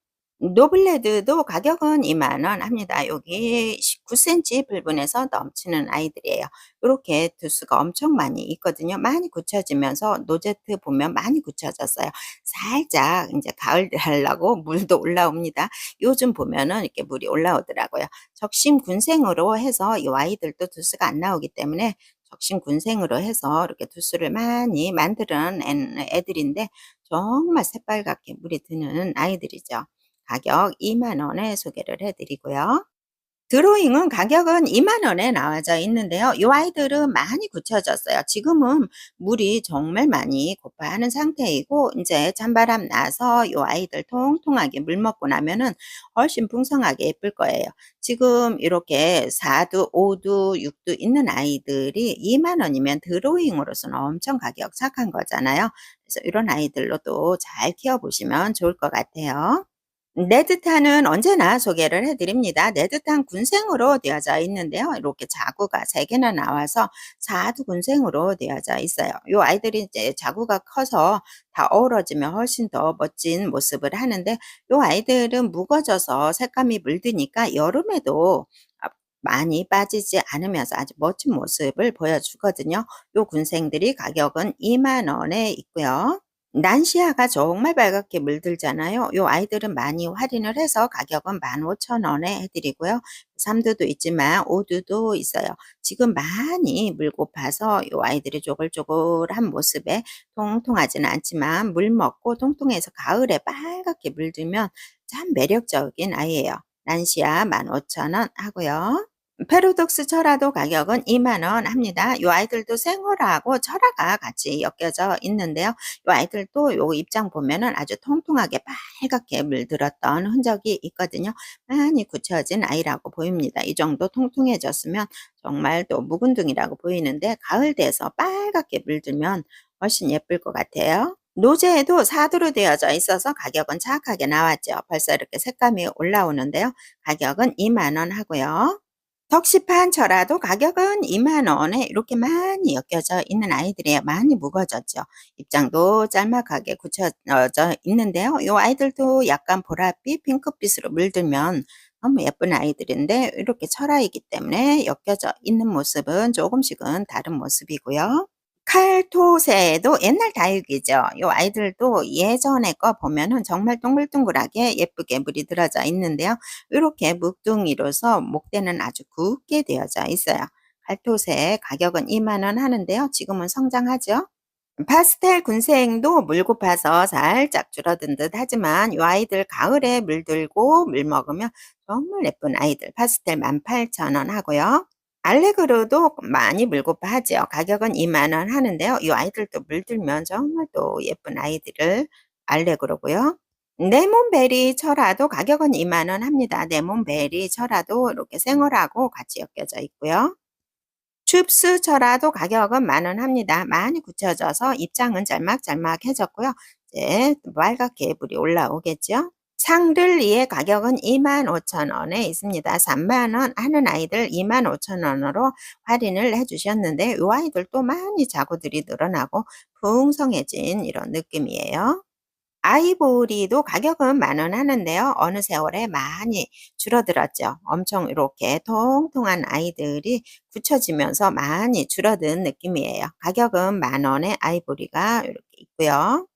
노블레드도 가격은 20,000원 합니다. 여기 19cm 불분에서 넘치는 아이들이에요. 이렇게 두수가 엄청 많이 있거든요. 많이 굳혀지면서 노제트 보면 많이 굳혀졌어요. 살짝 이제 가을 되려고 물도 올라옵니다. 요즘 보면은 이렇게 물이 올라오더라고요. 적심군생으로 해서 이 아이들도 두수가 안 나오기 때문에 적심군생으로 해서 이렇게 두수를 많이 만드는 애들인데 정말 새빨갛게 물이 드는 아이들이죠. 가격 20,000원에 소개를 해 드리고요. 드로잉은 가격은 2만 원에 나와져 있는데요. 이 아이들은 많이 굳혀졌어요. 지금은 물이 정말 많이 고파하는 상태이고 이제 찬바람 나서 이 아이들 통통하게 물 먹고 나면은 훨씬 풍성하게 예쁠 거예요. 지금 이렇게 4두, 5두, 6두 있는 아이들이 2만 원이면 드로잉으로서는 엄청 가격 착한 거잖아요. 그래서 이런 아이들로도 잘 키워보시면 좋을 것 같아요. 네드탄은 언제나 소개를 해 드립니다. 네드탄 군생으로 되어져 있는데요. 이렇게 자구가 3 개나 나와서 자두 군생으로 되어져 있어요. 요 아이들이 이제 자구가 커서 다 어우러지면 훨씬 더 멋진 모습을 하는데 요 아이들은 묵어져서 색감이 물드니까 여름에도 많이 빠지지 않으면서 아주 멋진 모습을 보여주거든요. 요 군생들이 가격은 2만 원에 있고요. 난시아가 정말 빨갛게 물들잖아요. 요 아이들은 많이 할인을 해서 가격은 15,000원에 해 드리고요. 3두도 있지만 5두도 있어요. 지금 많이 물 고파서 요 아이들이 쪼글쪼글한 모습에 통통하지는 않지만 물 먹고 통통해서 가을에 빨갛게 물들면 참 매력적인 아이예요. 난시아 15,000원 하고요. 페로독스 철화도 가격은 2만 원 합니다. 이 아이들도 생활하고 철화가 같이 엮여져 있는데요. 이 아이들도 요 입장 보면은 아주 통통하게 빨갛게 물들었던 흔적이 있거든요. 많이 굳혀진 아이라고 보입니다. 이 정도 통통해졌으면 정말 또 묵은둥이라고 보이는데 가을 돼서 빨갛게 물들면 훨씬 예쁠 것 같아요. 노제에도 사두로 되어져 있어서 가격은 착하게 나왔죠. 벌써 이렇게 색감이 올라오는데요. 가격은 2만 원 하고요. 덕시판철화도 가격은 2만 원에 이렇게 많이 엮여져 있는 아이들이에요. 많이 묵어졌죠. 입장도 짤막하게 굳혀져 있는데요. 이 아이들도 약간 보랏빛, 핑크빛으로 물들면 너무 예쁜 아이들인데 이렇게 철화이기 때문에 엮여져 있는 모습은 조금씩은 다른 모습이고요. 칼토새도 옛날 다육이죠. 요 아이들도 예전에 거 보면은 정말 동글동글하게 예쁘게 물이 들어져 있는데요. 이렇게 묵둥이로서 목대는 아주 굵게 되어져 있어요. 칼토새 가격은 2만 원 하는데요. 지금은 성장하죠. 파스텔 군생도 물 고파서 살짝 줄어든 듯 하지만 이 아이들 가을에 물들고 물 먹으면 정말 예쁜 아이들 파스텔 18,000원 하고요. 알레그로도 많이 물고파 하죠. 가격은 2만 원 하는데요. 이 아이들도 물들면 정말 또 예쁜 아이들을 알레그로고요. 레몬베리 철화도 가격은 2만 원 합니다. 레몬베리 철화도 이렇게 생얼하고 같이 엮여져 있고요. 춥스 철화도 가격은 10,000원 합니다. 많이 굳혀져서 입장은 짤막짤막해졌고요. 이제 빨갛게 불이 올라오겠죠. 상들리의 가격은 25,000원에 있습니다. 3만 원 하는 아이들 25,000원으로 할인을 해 주셨는데 이 아이들도 많이 자구들이 늘어나고 풍성해진 이런 느낌이에요. 아이보리도 가격은 10,000원 하는데요. 어느 세월에 많이 줄어들었죠. 엄청 이렇게 통통한 아이들이 굳혀지면서 많이 줄어든 느낌이에요. 가격은 10,000원에 아이보리가 이렇게 있고요.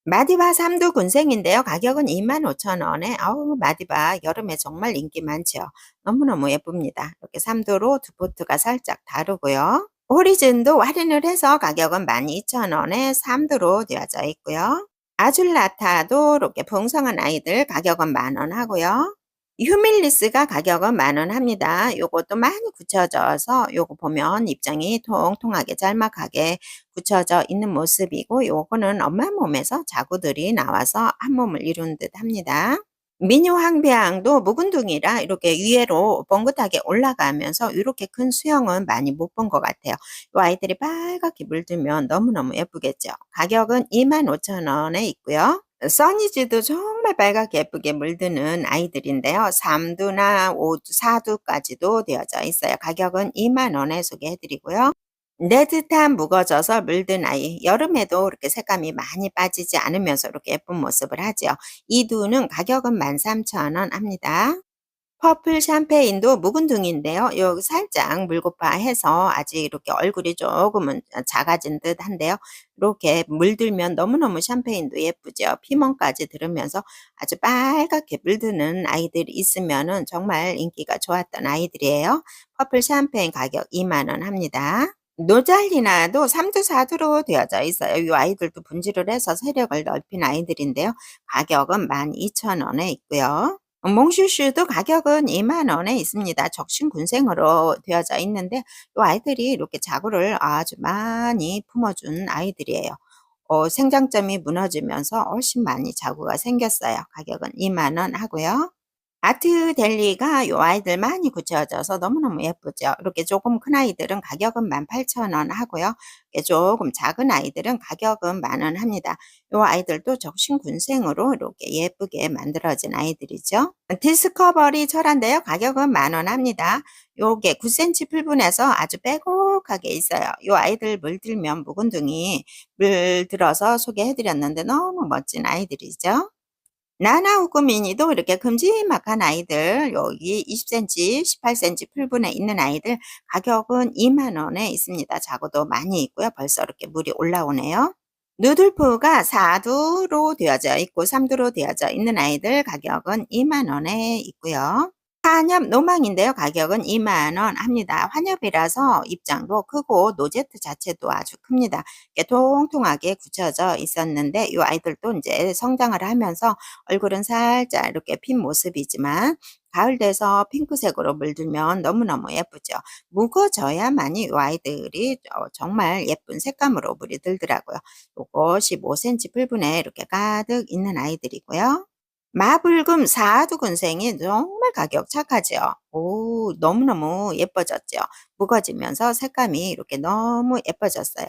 마디바 삼두 군생인데요. 가격은 25,000원에 아우 마디바 여름에 정말 인기 많죠. 너무너무 예쁩니다. 이렇게 삼두로 두 포트가 살짝 다르고요. 오리진도 할인을 해서 가격은 12,000원에 삼두로 되어져 있고요. 아줄라타도 이렇게 풍성한 아이들 가격은 10,000원 하고요. 휴밀리스가 가격은 10,000원 합니다. 요것도 많이 굳혀져서 요거 보면 입장이 통통하게 짤막하게 굳혀져 있는 모습이고 요거는 엄마 몸에서 자구들이 나와서 한 몸을 이룬 듯 합니다. 미녀 황배양도 묵은둥이라 이렇게 위로 뻥긋하게 올라가면서 이렇게 큰 수영은 많이 못 본 것 같아요. 이 아이들이 빨갛게 물들면 너무너무 예쁘겠죠. 가격은 25,000원에 있고요. 써니즈도 정말 빨갛게 예쁘게 물드는 아이들인데요. 3두나 5두, 4두까지도 되어져 있어요. 가격은 2만 원에 소개해 드리고요. 네드탄 묵어져서 물든 아이. 여름에도 이렇게 색감이 많이 빠지지 않으면서 이렇게 예쁜 모습을 하죠. 이 두는 가격은 13,000원 합니다. 퍼플 샴페인도 묵은둥인데요. 요 살짝 물고파해서 아직 이렇게 얼굴이 조금은 작아진 듯한데요. 이렇게 물들면 너무너무 샴페인도 예쁘죠. 피멍까지 들으면서 아주 빨갛게 물드는 아이들이 있으면은 정말 인기가 좋았던 아이들이에요. 퍼플 샴페인 가격 2만 원 합니다. 노잘리나도 3두 4두로 되어져 있어요. 이 아이들도 분질을 해서 세력을 넓힌 아이들인데요. 가격은 12,000원에 있고요. 몽슈슈도 가격은 2만 원에 있습니다. 적신군생으로 되어져 있는데 이 아이들이 이렇게 자구를 아주 많이 품어준 아이들이에요. 생장점이 무너지면서 훨씬 많이 자구가 생겼어요. 가격은 2만 원 하고요. 아트 델리가 요 아이들 많이 굳혀져서 너무너무 예쁘죠. 이렇게 조금 큰 아이들은 가격은 18,000원 하고요. 이게 조금 작은 아이들은 가격은 10,000원 합니다. 요 아이들도 적신군생으로 이렇게 예쁘게 만들어진 아이들이죠. 디스커버리 철화인데요. 가격은 10,000원 합니다. 요게 9cm 풀분에서 아주 빼곡하게 있어요. 요 아이들 물들면 묵은둥이 물들어서 소개해드렸는데 너무 멋진 아이들이죠. 나나우구 미니도 이렇게 큼지막한 아이들 여기 20cm, 18cm 풀분에 있는 아이들 가격은 2만 원에 있습니다. 자고도 많이 있고요. 벌써 이렇게 물이 올라오네요. 누들프가 4두로 되어져 있고 3두로 되어져 있는 아이들 가격은 2만 원에 있고요. 한엽 노망인데요. 가격은 2만 원 합니다. 환엽이라서 입장도 크고 노제트 자체도 아주 큽니다. 이렇게 통통하게 굳혀져 있었는데 이 아이들도 이제 성장을 하면서 얼굴은 살짝 이렇게 핀 모습이지만 가을 돼서 핑크색으로 물들면 너무너무 예쁘죠. 묵어져야만이 이 아이들이 정말 예쁜 색감으로 물이 들더라고요. 요거 15cm 풀분에 이렇게 가득 있는 아이들이고요. 마불금 사두근생이 정말 가격 착하죠. 오, 너무너무 예뻐졌죠. 묵어지면서 색감이 이렇게 너무 예뻐졌어요.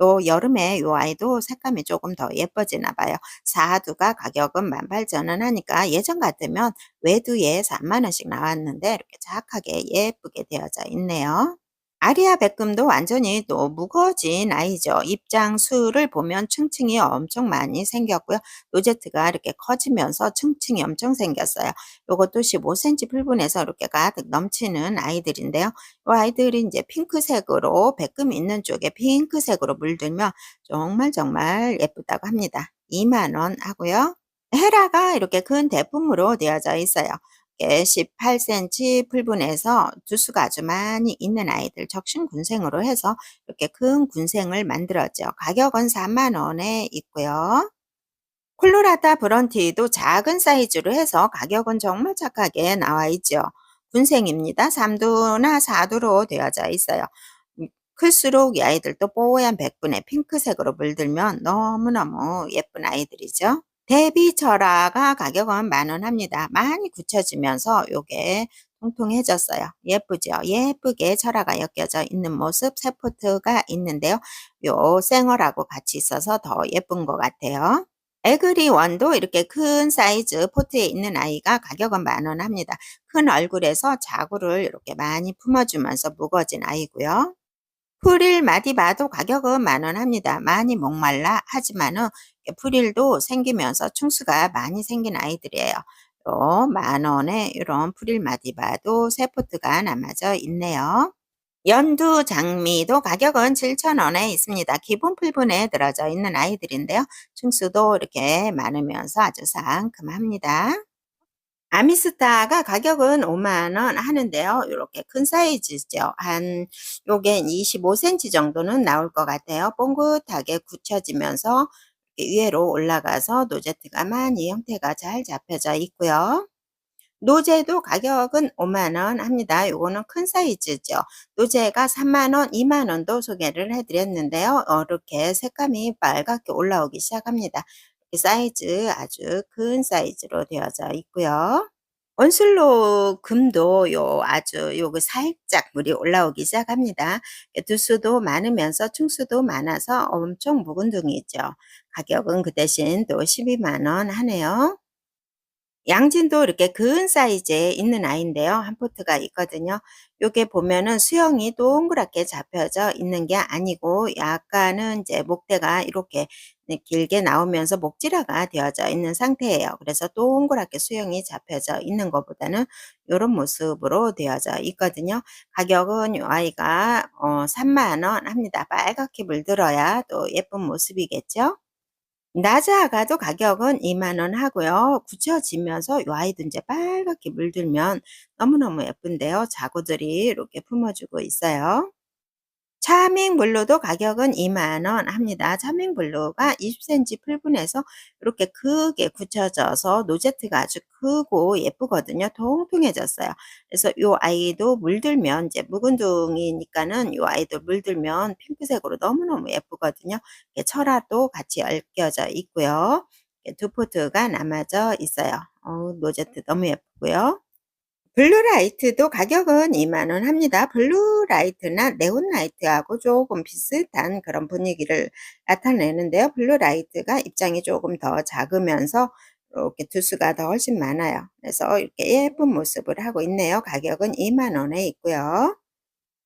요 여름에 요 아이도 색감이 조금 더 예뻐지나 봐요. 사두가 가격은 18,000원 하니까 예전 같으면 외두에 3만 원씩 나왔는데 이렇게 착하게 예쁘게 되어져 있네요. 아리아 백금도 완전히 또 무거워진 아이죠. 입장 수를 보면 층층이 엄청 많이 생겼고요. 로제트가 이렇게 커지면서 층층이 엄청 생겼어요. 요것도 15cm 풀분에서 이렇게 가득 넘치는 아이들인데요. 이 아이들이 이제 핑크색으로 백금 있는 쪽에 핑크색으로 물들면 정말 정말 예쁘다고 합니다. 2만 원 하고요. 헤라가 이렇게 큰 대품으로 되어져 있어요. 18cm 풀분에서 두수가 아주 많이 있는 아이들 적신군생으로 해서 이렇게 큰 군생을 만들었죠. 가격은 4만 원에 있고요. 콜로라다 브런티도 작은 사이즈로 해서 가격은 정말 착하게 나와 있죠. 군생입니다. 3두나 4두로 되어져 있어요. 클수록 이 아이들도 뽀얀 백분에 핑크색으로 물들면 너무너무 예쁜 아이들이죠. 대비 철화가 가격은 10,000원 합니다. 많이 굳혀지면서 요게 통통해졌어요. 예쁘죠? 예쁘게 철화가 엮여져 있는 모습 세포트가 있는데요. 요 생얼하고 같이 있어서 더 예쁜 것 같아요. 에그리원도 이렇게 큰 사이즈 포트에 있는 아이가 가격은 10,000원 합니다. 큰 얼굴에서 자구를 이렇게 많이 품어주면서 무거워진 아이고요. 프릴 마디바도 가격은 10,000원 합니다. 많이 목말라 하지만은 프릴도 생기면서 충수가 많이 생긴 아이들이에요. 요 10,000원에 이런 프릴 마디바도 세 포트가 남아져 있네요. 연두 장미도 가격은 7,000원에 있습니다. 기본 풀분에 들어져 있는 아이들인데요. 충수도 이렇게 많으면서 아주 상큼합니다. 아미스타가 가격은 5만 원 하는데요. 이렇게 큰 사이즈죠. 요게 25cm 정도는 나올 것 같아요. 뽕긋하게 굳혀지면서 이렇게 위로 올라가서 노제트가 많이 형태가 잘 잡혀져 있고요. 노제도 가격은 5만 원 합니다. 요거는 큰 사이즈죠. 노제가 3만 원, 2만 원도 소개를 해드렸는데요. 이렇게 색감이 빨갛게 올라오기 시작합니다. 사이즈 아주 큰 사이즈로 되어져 있고요. 온슬로 금도 아주 요거 살짝 물이 올라오기 시작합니다. 두수도 많으면서 충수도 많아서 엄청 묵은둥이죠. 가격은 그 대신 또 12만 원 하네요. 양진도 이렇게 큰 사이즈에 있는 아이인데요. 한 포트가 있거든요. 요게 보면은 수영이 동그랗게 잡혀져 있는 게 아니고 약간은 이제 목대가 이렇게 길게 나오면서 목질화가 되어져 있는 상태예요. 그래서 동그랗게 수영이 잡혀져 있는 것보다는 요런 모습으로 되어져 있거든요. 가격은 요 아이가 3만 원 합니다. 빨갛게 물들어야 또 예쁜 모습이겠죠. 나자아가도 가격은 2만 원 하고요. 굳혀지면서 요 아이도 이제 빨갛게 물들면 너무너무 예쁜데요. 자구들이 이렇게 품어주고 있어요. 차밍블루도 가격은 2만 원 합니다. 차밍블루가 20cm 풀분에서 이렇게 크게 굳혀져서 노제트가 아주 크고 예쁘거든요. 통통해졌어요. 그래서 요 아이도 물들면 이제 묵은둥이니까는 요 아이도 물들면 핑크색으로 너무너무 예쁘거든요. 이렇게 철화도 같이 얽혀져 있고요. 이렇게 두 포트가 남아져 있어요. 노제트 너무 예쁘고요. 블루라이트도 가격은 2만 원 합니다. 블루라이트나 네온라이트하고 조금 비슷한 그런 분위기를 나타내는데요. 블루라이트가 입장이 조금 더 작으면서 이렇게 두수가 더 훨씬 많아요. 그래서 이렇게 예쁜 모습을 하고 있네요. 가격은 2만 원에 있고요.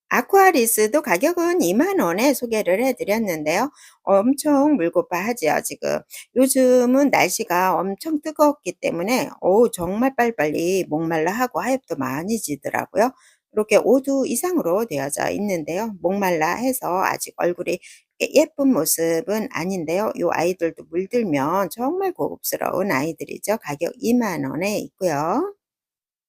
아쿠아리스도 가격은 2만 원에 소개를 해 드렸는데요. 엄청 물고파 하지요 지금. 요즘은 날씨가 엄청 뜨겁기 때문에 정말 빨리빨리 목말라 하고 하엽도 많이 지더라고요. 이렇게 5도 이상으로 되어져 있는데요. 목말라 해서 아직 얼굴이 예쁜 모습은 아닌데요. 요 아이들도 물들면 정말 고급스러운 아이들이죠. 가격 2만 원에 있고요.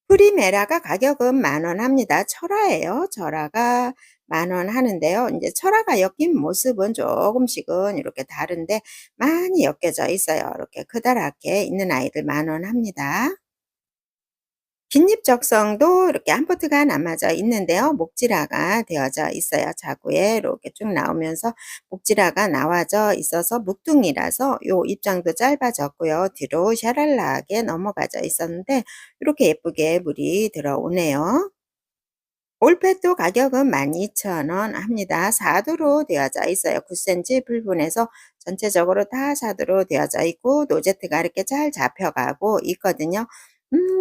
프리메라가 가격은 10,000원 합니다. 철화예요. 철화가 10,000원 하는데요. 이제 철화가 엮인 모습은 조금씩은 이렇게 다른데 많이 엮여져 있어요. 이렇게 크다랗게 있는 아이들 10,000원 합니다. 빈잎 적성도 이렇게 한 포트가 남아져 있는데요. 목질화가 되어져 있어요. 자구에 이렇게 쭉 나오면서 목질화가 나와져 있어서 묵둥이라서 요 입장도 짧아졌고요. 뒤로 샤랄라하게 넘어가져 있었는데 이렇게 예쁘게 물이 들어오네요. 올펫도 가격은 12,000원 합니다. 4도로 되어져 있어요. 9cm 풀분에서 전체적으로 다 4도로 되어져 있고 노제트가 이렇게 잘 잡혀가고 있거든요.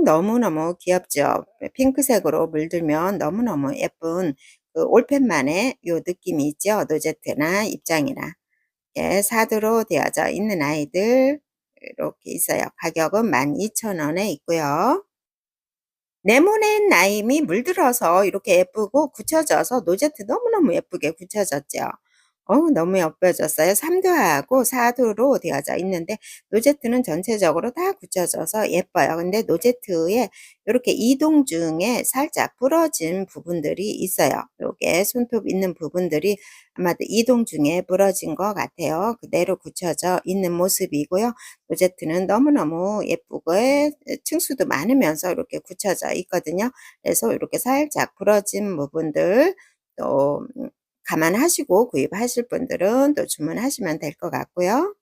너무너무 귀엽죠. 핑크색으로 물들면 너무너무 예쁜 그 올펫만의 요 느낌이 있죠. 노제트나 입장이나. 예, 4도로 되어져 있는 아이들 이렇게 있어요. 가격은 12,000원에 있고요. 네모낸 라임이 물들어서 이렇게 예쁘고 굳혀져서 노제트 너무너무 예쁘게 굳혀졌죠. 너무 예뻐졌어요. 3도하고 4도로 되어져 있는데 노제트는 전체적으로 다 굳혀져서 예뻐요. 근데 노제트에 이렇게 이동 중에 살짝 부러진 부분들이 있어요. 요게 손톱 있는 부분들이 아마도 이동 중에 부러진 것 같아요. 그대로 굳혀져 있는 모습이고요. 노제트는 너무너무 예쁘게 층수도 많으면서 이렇게 굳혀져 있거든요. 그래서 이렇게 살짝 부러진 부분들 또 감안하시고 구입하실 분들은 또 주문하시면 될 것 같고요.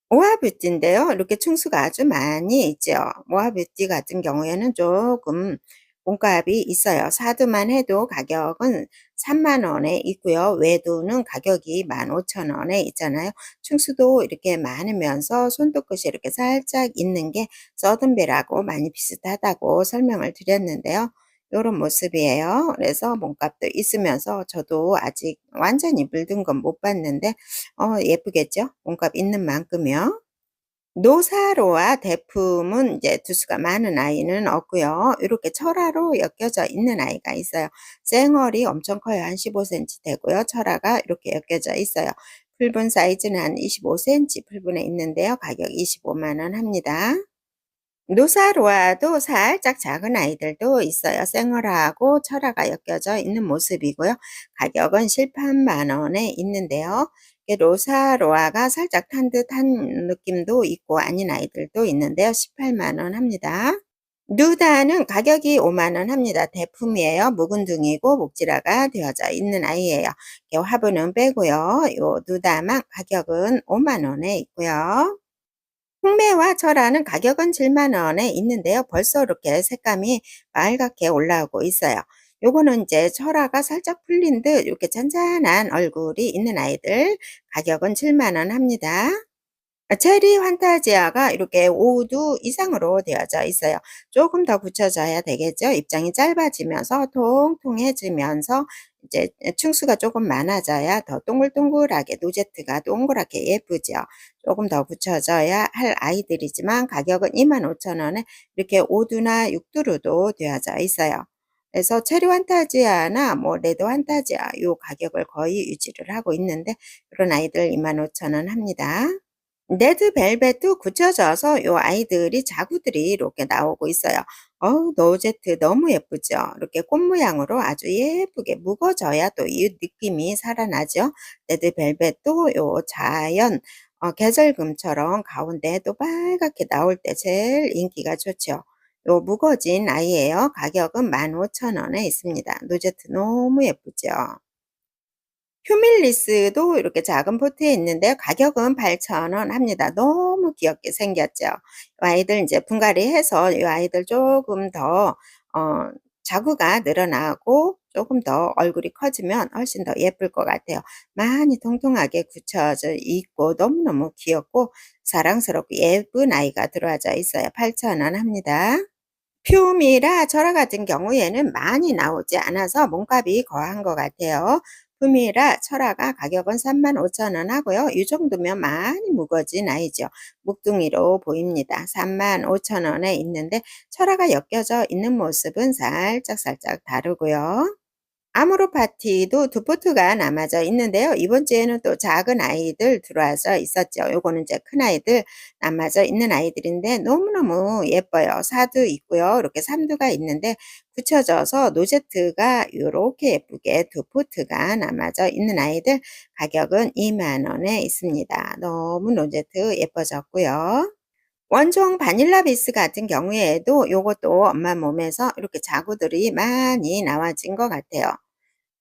모아뷰티인데요. 이렇게 층수가 아주 많이 있죠. 모아뷰티 같은 경우에는 조금 몸값이 있어요. 사두만 해도 가격은 3만 원에 있고요. 외두는 가격이 15,000원에 있잖아요. 층수도 이렇게 많으면서 손톱끝이 이렇게 살짝 있는 게 서든벨하고 많이 비슷하다고 설명을 드렸는데요. 요런 모습이에요. 그래서 몸값도 있으면서 저도 아직 완전히 물든 건 못 봤는데 예쁘겠죠? 몸값 있는 만큼이요. 노사로와 대품은 이제 두수가 많은 아이는 없고요. 이렇게 철화로 엮여져 있는 아이가 있어요. 쌩얼이 엄청 커요. 한 15cm 되고요. 철화가 이렇게 엮여져 있어요. 풀분 사이즈는 한 25cm 풀분에 있는데요. 가격 25만 원 합니다. 노사로아도 살짝 작은 아이들도 있어요. 생얼하고 철화가 엮여져 있는 모습이고요. 가격은 18만 원에 있는데요. 로사로아가 살짝 탄 듯한 느낌도 있고 아닌 아이들도 있는데요. 18만 원 합니다. 누다는 가격이 5만 원 합니다. 대품이에요. 묵은둥이고 목질화가 되어져 있는 아이예요. 화분은 빼고요. 요 누다만 가격은 5만 원에 있고요. 홍매와 철화는 가격은 7만 원에 있는데요. 벌써 이렇게 색감이 빨갛게 올라오고 있어요. 요거는 이제 철화가 살짝 풀린 듯 이렇게 잔잔한 얼굴이 있는 아이들 가격은 7만 원 합니다. 체리 환타지아가 이렇게 5도 이상으로 되어져 있어요. 조금 더 굳혀져야 되겠죠. 입장이 짧아지면서 통통해지면서 이제 층수가 조금 많아져야 더 동글동글하게 노제트가 동그랗게 예쁘죠. 조금 더 굳혀져야 할 아이들이지만 가격은 25,000원에 이렇게 5도나 6도로도 되어져 있어요. 그래서 체리 환타지아나 뭐 레드 환타지아 요 가격을 거의 유지를 하고 있는데 그런 아이들 25,000원 합니다. 레드벨벳도 굳혀져서 요 아이들이 자구들이 이렇게 나오고 있어요. 노제트 너무 예쁘죠? 이렇게 꽃 모양으로 아주 예쁘게 묵어져야 또 이 느낌이 살아나죠. 레드벨벳도 요 자연 계절금처럼 가운데 또 빨갛게 나올 때 제일 인기가 좋죠. 요 묵어진 아이예요. 가격은 15,000원에 있습니다. 노제트 너무 예쁘죠? 휴밀리스도 이렇게 작은 포트에 있는데요. 가격은 8,000원 합니다. 너무 귀엽게 생겼죠. 아이들 이제 분갈이 해서 이 아이들 조금 더 어 자구가 늘어나고 조금 더 얼굴이 커지면 훨씬 더 예쁠 것 같아요. 많이 통통하게 굳혀져 있고 너무너무 귀엽고 사랑스럽고 예쁜 아이가 들어와져 있어요. 8,000원 합니다. 퓨미라 철화 같은 경우에는 많이 나오지 않아서 몸값이 거한 것 같아요. 퓨미라 철화가 가격은 35,000원 하고요. 이 정도면 많이 무거진 아이죠. 묵둥이로 보입니다. 35,000원에 있는데 철화가 엮여져 있는 모습은 살짝살짝 다르고요. 아모르 파티도 두 포트가 남아져 있는데요. 이번 주에는 또 작은 아이들 들어와서 있었죠. 요거는 이제 큰아이들 남아져 있는 아이들인데 너무너무 예뻐요. 4두 있고요. 이렇게 3두가 있는데 굳혀져서 노제트가 요렇게 예쁘게 두 포트가 남아져 있는 아이들 가격은 20,000원에 있습니다. 너무 노제트 예뻐졌고요. 원종 바닐라 비스 같은 경우에도 요것도 엄마 몸에서 이렇게 자구들이 많이 나와진 것 같아요.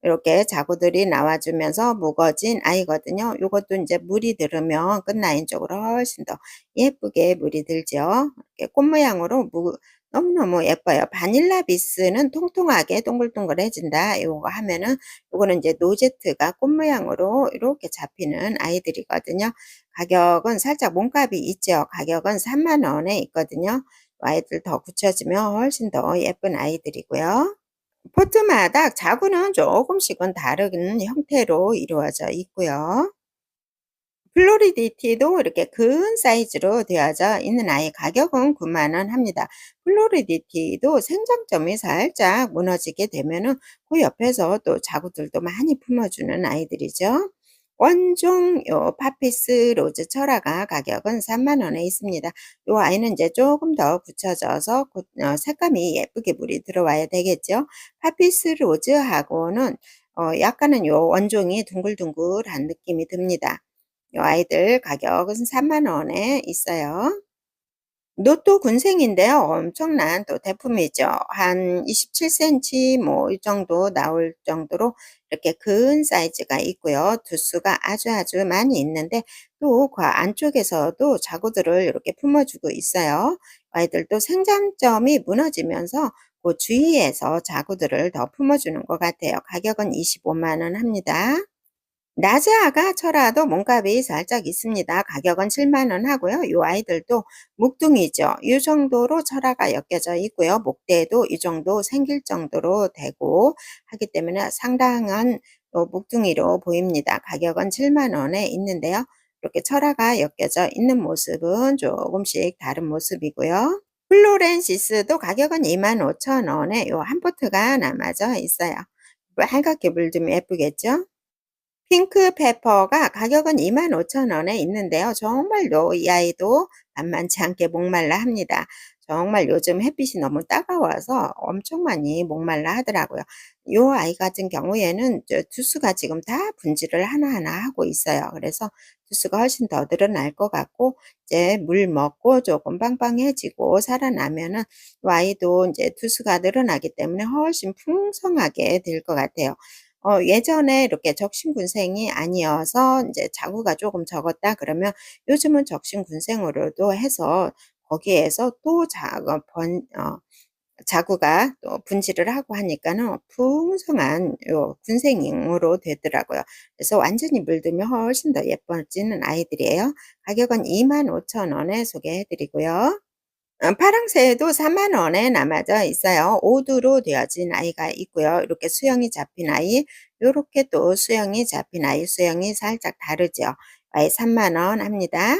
이렇게 자구들이 나와주면서 묵어진 아이거든요. 요것도 인제 물이 들으면 끝라인 쪽으로 훨씬 더 예쁘게 물이 들죠. 이렇게 꽃 모양으로 너무너무 예뻐요. 바닐라 비스는 통통하게 동글동글해진다. 요거 하면은 요거는 이제 노제트가 꽃 모양으로 이렇게 잡히는 아이들이거든요. 가격은 살짝 몸값이 있죠. 가격은 30,000원에 있거든요. 아이들 더 굳혀지면 훨씬 더 예쁜 아이들이고요. 포트마다 자구는 조금씩은 다른 형태로 이루어져 있고요. 플로리디티도 이렇게 큰 사이즈로 되어져 있는 아이 가격은 90,000원 합니다. 플로리디티도 생장점이 살짝 무너지게 되면은 그 옆에서 또 자구들도 많이 품어주는 아이들이죠. 원종 요 파피스 로즈 철화가 가격은 30,000원에 있습니다. 요 아이는 이제 조금 더 굳혀져서 색감이 예쁘게 물이 들어와야 되겠죠. 파피스 로즈하고는 약간은 요 원종이 둥글둥글한 느낌이 듭니다. 요 아이들 가격은 30,000원에 있어요. 노또 군생인데요. 엄청난 또 대품이죠. 한 27cm 뭐 이 정도 나올 정도로 이렇게 큰 사이즈가 있고요. 두수가 아주 많이 있는데 또 그 안쪽에서도 자구들을 이렇게 품어주고 있어요. 아이들도 생장점이 무너지면서 그 주위에서 자구들을 더 품어주는 것 같아요. 가격은 25,000원 합니다. 나즈아가 철화도 몸값이 살짝 있습니다. 가격은 70,000원 하고요. 이 아이들도 묵둥이죠. 이 정도로 철화가 엮여져 있고요. 목대도 이 정도 생길 정도로 되고 하기 때문에 상당한 또 묵둥이로 보입니다. 가격은 70,000원에 있는데요. 이렇게 철화가 엮여져 있는 모습은 조금씩 다른 모습이고요. 플로렌시스도 가격은 25,000원에 요 한 포트가 남아져 있어요. 빨갛게 물들면 예쁘겠죠? 핑크 페퍼가 가격은 25,000원에 있는데요. 정말로 이 아이도 만만치 않게 목말라 합니다. 정말 요즘 햇빛이 너무 따가워서 엄청 많이 목말라 하더라고요. 이 아이 같은 경우에는 두수가 지금 다 분질을 하나하나 하고 있어요. 그래서 두수가 훨씬 더 늘어날 것 같고 이제 물 먹고 조금 빵빵해지고 살아나면은 이 아이도 이제 두수가 늘어나기 때문에 훨씬 풍성하게 될 것 같아요. 예전에 이렇게 적신군생이 아니어서 인제 자구가 조금 적었다 그러면 요즘은 적신군생으로도 해서 거기에서 또 자구가 또 분질을 하고 하니까는 풍성한 요 군생잉으로 되더라고요. 그래서 완전히 물들면 훨씬 더 예뻐지는 아이들이에요. 가격은 25,000원에 소개해 드리고요. 파랑새도 40,000원에 남아져 있어요. 오두로 되어진 아이가 있고요. 이렇게 수영이 잡힌 아이, 요렇게 또 수영이 잡힌 아이, 수영이 살짝 다르죠. 아이 30,000원 합니다.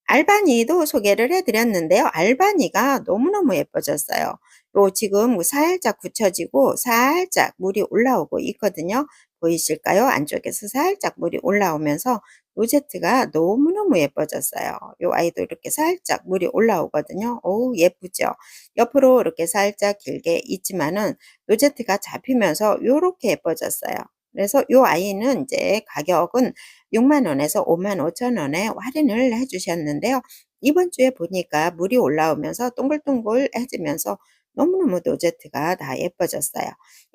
알바니도 소개를 해 드렸는데요. 알바니가 너무너무 예뻐졌어요. 요 지금 살짝 굳혀지고 살짝 물이 올라오고 있거든요. 보이실까요? 안쪽에서 살짝 물이 올라오면서 로제트가 너무너무 예뻐졌어요. 요 아이도 이렇게 살짝 물이 올라오거든요. 어우, 예쁘죠? 옆으로 이렇게 살짝 길게 있지만은 로제트가 잡히면서 요렇게 예뻐졌어요. 그래서 요 아이는 이제 가격은 6만 원에서 5만 5천 원에 할인을 해 주셨는데요. 이번 주에 보니까 물이 올라오면서 동글동글해지면서 너무너무 로제트가 다 예뻐졌어요.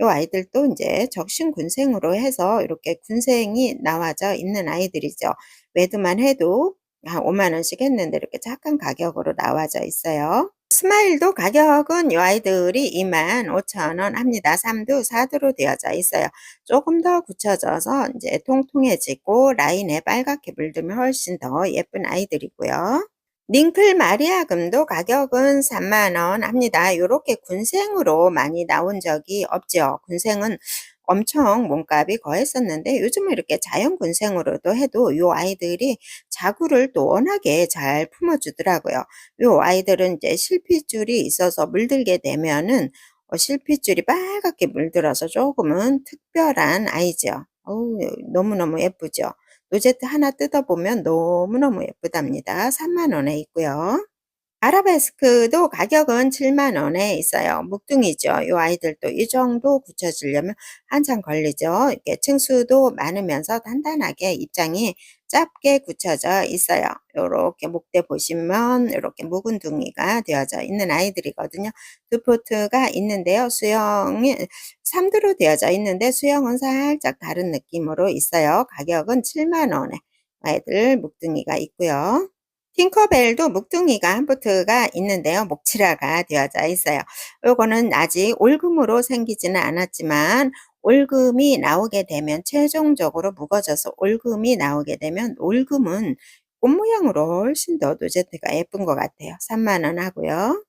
요 아이들도 이제 적신군생으로 해서 이렇게 군생이 나와져 있는 아이들이죠. 매도만 해도 한 5만 원씩 했는데 이렇게 착한 가격으로 나와져 있어요. 스마일도 가격은 이 아이들이 25,000원 합니다. 3두, 4두로 되어져 있어요. 조금 더 굳혀져서 이제 통통해지고 라인에 빨갛게 물들면 훨씬 더 예쁜 아이들이고요. 링클 마리아금도 가격은 3만 원 합니다. 요렇게 군생으로 많이 나온 적이 없죠. 군생은 엄청 몸값이 거했었는데 요즘은 이렇게 자연 군생으로도 해도 요 아이들이 자구를 또 워낙에 잘 품어주더라고요. 요 아이들은 이제 실핏줄이 있어서 물들게 되면은 실핏줄이 빨갛게 물들어서 조금은 특별한 아이죠. 어우, 너무너무 예쁘죠. 로제트 하나 뜯어보면 너무너무 예쁘답니다. 3만 원에 있고요. 아라베스크도 가격은 7만 원에 있어요. 묵둥이죠. 이 아이들도 이 정도 굳혀지려면 한참 걸리죠. 이렇게 층수도 많으면서 단단하게 입장이 짧게 굳혀져 있어요. 요렇게 목대 보시면 이렇게 묵은둥이가 되어져 있는 아이들이거든요. 두 포트가 있는데요. 수영이 3두로 되어져 있는데 수영은 살짝 다른 느낌으로 있어요. 가격은 7만 원에 아이들 묵둥이가 있고요. 팅커벨도 묵둥이가 한 포트가 있는데요. 목칠화가 되어져 있어요. 요거는 아직 올금으로 생기지는 않았지만 올금이 나오게 되면 최종적으로 묵어져서 올금이 나오게 되면 올금은 꽃 모양으로 훨씬 더 노제트가 예쁜 것 같아요. 3만 원 하고요.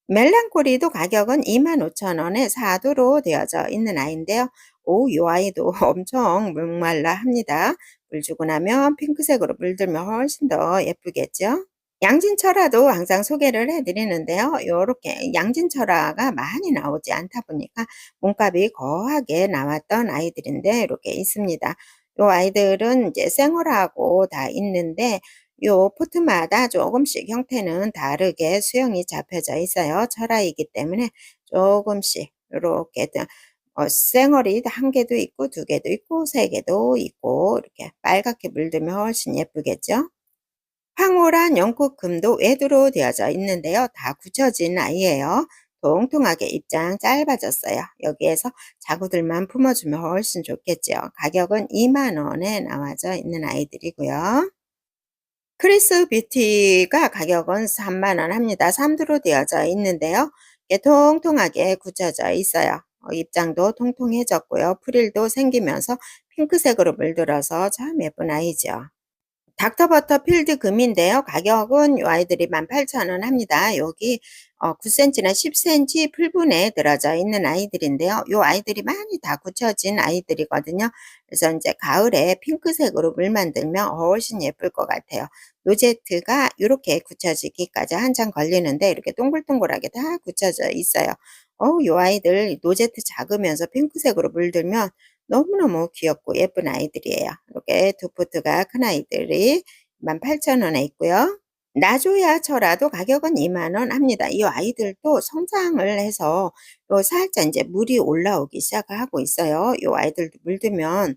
멜랑콜리도 가격은 25,000원에 4두로 되어져 있는 아이인데요. 오, 이 아이도 엄청 목말라 합니다. 물 주고 나면 핑크색으로 물들면 훨씬 더 예쁘겠죠? 양진철화도 항상 소개를 해 드리는데요. 요렇게 양진철화가 많이 나오지 않다 보니까 몸값이 거하게 나왔던 아이들인데 이렇게 있습니다. 요 아이들은 이제 생얼하고 다 있는데 요 포트마다 조금씩 형태는 다르게 수영이 잡혀져 있어요. 철화이기 때문에 조금씩 요렇게 생얼이 한 개도 있고 두 개도 있고 세 개도 있고 이렇게 빨갛게 물들면 훨씬 예쁘겠죠? 황홀한 영국금도 외두로 되어져 있는데요. 다 굳혀진 아이예요. 통통하게 입장 짧아졌어요. 여기에서 자구들만 품어주면 훨씬 좋겠죠. 가격은 2만 원에 나와져 있는 아이들이고요. 크리스 뷰티가 가격은 3만 원 합니다. 3두로 되어져 있는데요. 이게 통통하게 굳혀져 있어요. 입장도 통통해졌고요. 프릴도 생기면서 핑크색으로 물들어서 참 예쁜 아이죠. 닥터버터 필드 금인데요. 가격은 이 아이들이 18,000원 합니다. 여기 9cm나 10cm 풀분에 들어져 있는 아이들인데요. 이 아이들이 많이 다 굳혀진 아이들이거든요. 그래서 이제 가을에 핑크색으로 물 만들면 훨씬 예쁠 것 같아요. 로제트가 이렇게 굳혀지기까지 한참 걸리는데 이렇게 동글동글하게 다 굳혀져 있어요. 이 아이들 노제트 작으면서 핑크색으로 물들면 너무너무 귀엽고 예쁜 아이들이에요. 이렇게 두 포트가 큰 아이들이 18,000원에 있고요. 나조야 철화도 가격은 2만 원 합니다. 이 아이들도 성장을 해서 요 살짝 이제 물이 올라오기 시작하고 있어요. 이 아이들도 물들면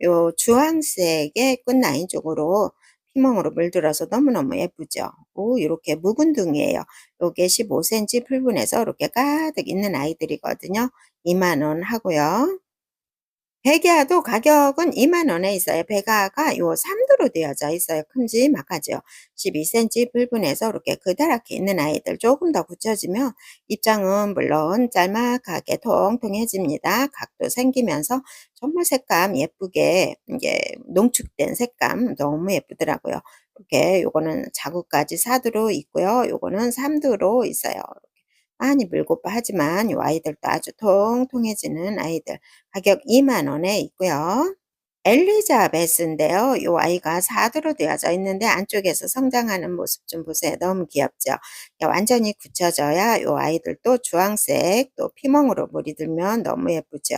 요 주황색의 끝라인 쪽으로 피멍으로 물들어서 너무너무 예쁘죠. 오, 이렇게 묵은둥이에요. 요게 15cm 풀분에서 이렇게 가득 있는 아이들이거든요. 2만 원 하고요. 백야도 가격은 2만 원에 있어요. 백야가 요 3두로 되어져 있어요. 큼지막하죠. 12cm 불분에서 이렇게 그다랗게 있는 아이들 조금 더 굳혀지면 입장은 물론 짤막하게 통통해집니다. 각도 생기면서 정말 색감 예쁘게 이게 농축된 색감 너무 예쁘더라고요. 이렇게 요거는 자구까지 4두로 있고요. 요거는 3두로 있어요. 많이 물고파 하지만 요 아이들도 아주 통통해지는 아이들. 가격 2만 원에 있고요. 엘리자베스인데요. 요 아이가 4두로 되어져 있는데 안쪽에서 성장하는 모습 좀 보세요. 너무 귀엽죠? 완전히 굳혀져야 요 아이들도 주황색 또 피멍으로 물이 들면 너무 예쁘죠?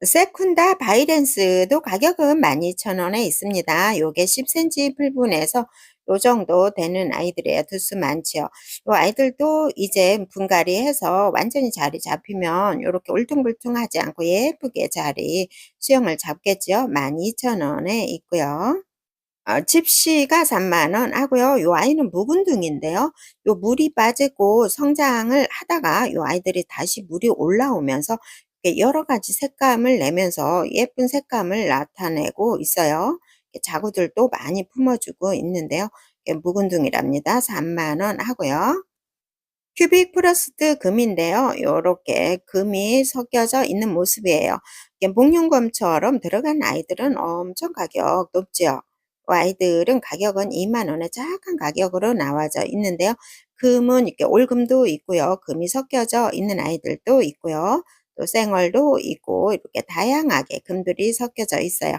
세쿤다 바이렌스도 가격은 12,000원에 있습니다. 요게 10cm 풀분에서 요 정도 되는 아이들이에요. 두수 많지요. 요 아이들도 이제 분갈이 해서 완전히 자리 잡히면 요렇게 울퉁불퉁하지 않고 예쁘게 자리 수영을 잡겠지요. 12,000원에 있고요. 집시가 30,000원 하고요. 요 아이는 묵은둥인데요. 요 물이 빠지고 성장을 하다가 요 아이들이 다시 물이 올라오면서 이렇게 여러 가지 색감을 내면서 예쁜 색감을 나타내고 있어요. 자구들도 많이 품어주고 있는데요. 이게 묵은둥이랍니다. 30,000원 하고요. 큐빅 프로스트 금인데요. 요렇게 금이 섞여져 있는 모습이에요. 이게 목련금처럼 들어간 아이들은 엄청 가격 높죠. 아이들은 가격은 20,000원에 착한 가격으로 나와져 있는데요. 금은 이렇게 올금도 있고요. 금이 섞여져 있는 아이들도 있고요. 또 생얼도 있고 이렇게 다양하게 금들이 섞여져 있어요.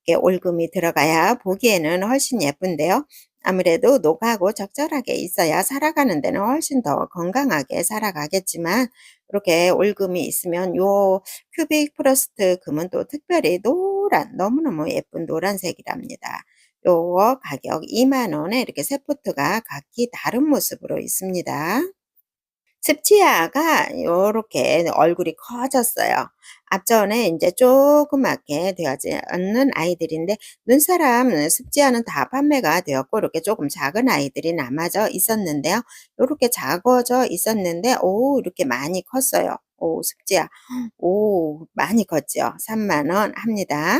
이렇게 올금이 들어가야 보기에는 훨씬 예쁜데요. 아무래도 녹하고 적절하게 있어야 살아가는 데는 훨씬 더 건강하게 살아가겠지만 이렇게 올금이 있으면 요 큐빅 프로스트 금은 또 특별히 노란 너무너무 예쁜 노란색이랍니다. 요거 가격 20,000원에 이렇게 세포트가 각기 다른 모습으로 있습니다. 습지아가 요렇게 얼굴이 커졌어요. 앞전에 인제 조그맣게 되지 않는 아이들인데 눈사람 습지아는 다 판매가 되었고 이렇게 조금 작은 아이들이 남아져 있었는데요. 요렇게 작아져 있었는데 이렇게 많이 컸어요. 습지아. 많이 컸죠. 30,000원 합니다.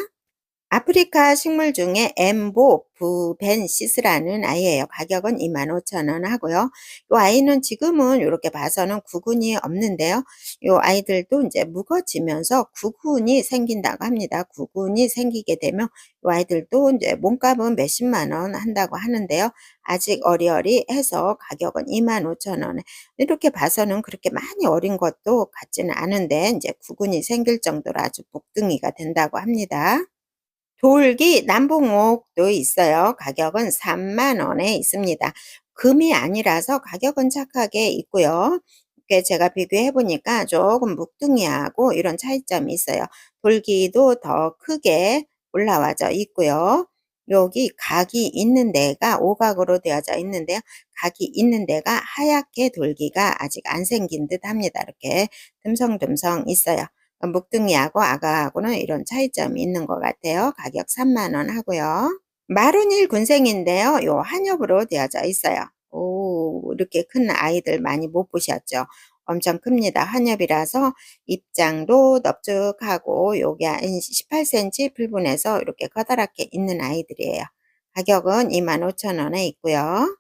아프리카 식물 중에 엠보 부벤시스라는 아이예요. 가격은 25,000원 하고요. 이 아이는 지금은 이렇게 봐서는 구근이 없는데요. 이 아이들도 이제 묵어지면서 구근이 생긴다고 합니다. 구근이 생기게 되면 이 아이들도 이제 몸값은 몇십만 원 한다고 하는데요. 아직 어리어리해서 가격은 25,000원에 이렇게 봐서는 그렇게 많이 어린 것도 같지는 않은데 이제 구근이 생길 정도로 아주 복둥이가 된다고 합니다. 돌기 남봉옥도 있어요. 가격은 30,000원에 있습니다. 금이 아니라서 가격은 착하게 있고요. 이렇게 제가 비교해 보니까 조금 묵둥이하고 이런 차이점이 있어요. 돌기도 더 크게 올라와져 있고요. 여기 각이 있는 데가 오각으로 되어져 있는데요. 각이 있는 데가 하얗게 돌기가 아직 안 생긴 듯 합니다. 이렇게 듬성듬성 있어요. 묵둥이하고 아가하고는 이런 차이점이 있는 것 같아요. 가격 30,000원 하고요. 마룬일 군생인데요. 요 한엽으로 되어져 있어요. 이렇게 큰 아이들 많이 못 보셨죠? 엄청 큽니다. 한엽이라서 입장도 넙죽하고 요게 한 18cm 풀분에서 이렇게 커다랗게 있는 아이들이에요. 가격은 25,000원에 있고요.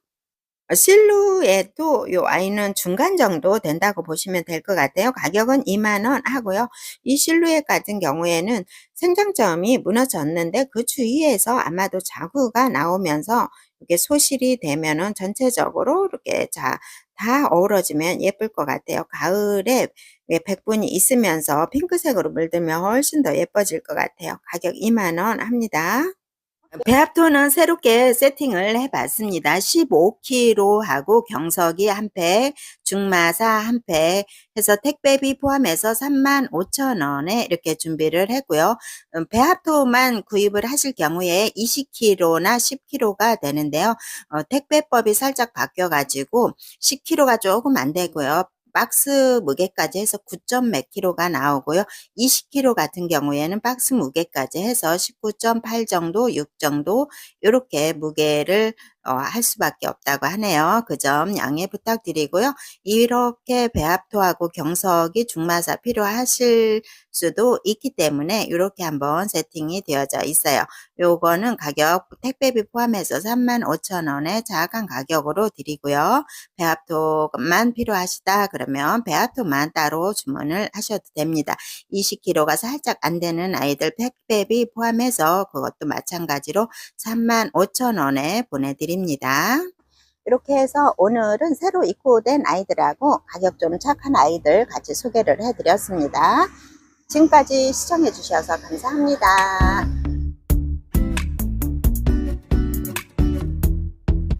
실루엣도 요 아이는 중간 정도 된다고 보시면 될 것 같아요. 가격은 20,000원 하고요. 이 실루엣 같은 경우에는 생장점이 무너졌는데 그 주위에서 아마도 자구가 나오면서 이렇게 소실이 되면은 전체적으로 이렇게 다 어우러지면 예쁠 것 같아요. 가을에 백분이 있으면서 핑크색으로 물들면 훨씬 더 예뻐질 것 같아요. 가격 20,000원 합니다. 배합토는 새롭게 세팅을 해봤습니다. 15kg 하고 경석이 한 팩, 중마사 한 팩 해서 택배비 포함해서 35,000원에 이렇게 준비를 했고요. 배합토만 구입을 하실 경우에 20kg나 10kg가 되는데요. 택배법이 살짝 바뀌어가지고 10kg가 조금 안 되고요. 박스 무게까지 해서 9점 몇 킬로가 나오고요. 20kg 같은 경우에는 박스 무게까지 해서 19.8 정도, 6 정도 이렇게 무게를 할 수밖에 없다고 하네요. 그 점 양해 부탁드리고요. 이렇게 배합토하고 경석이 중마사 필요하실 수도 있기 때문에 이렇게 한번 세팅이 되어져 있어요. 요거는 가격 택배비 포함해서 35,000원에 작은 가격으로 드리고요. 배합토만 필요하시다 그러면 배합토만 따로 주문을 하셔도 됩니다. 20kg가 살짝 안 되는 아이들 택배비 포함해서 그것도 마찬가지로 35,000원에 보내드립니다. 이렇게 해서 오늘은 새로 입고된 아이들하고 가격 좀 착한 아이들 같이 소개를 해드렸습니다. 지금까지 시청해 주셔서 감사합니다.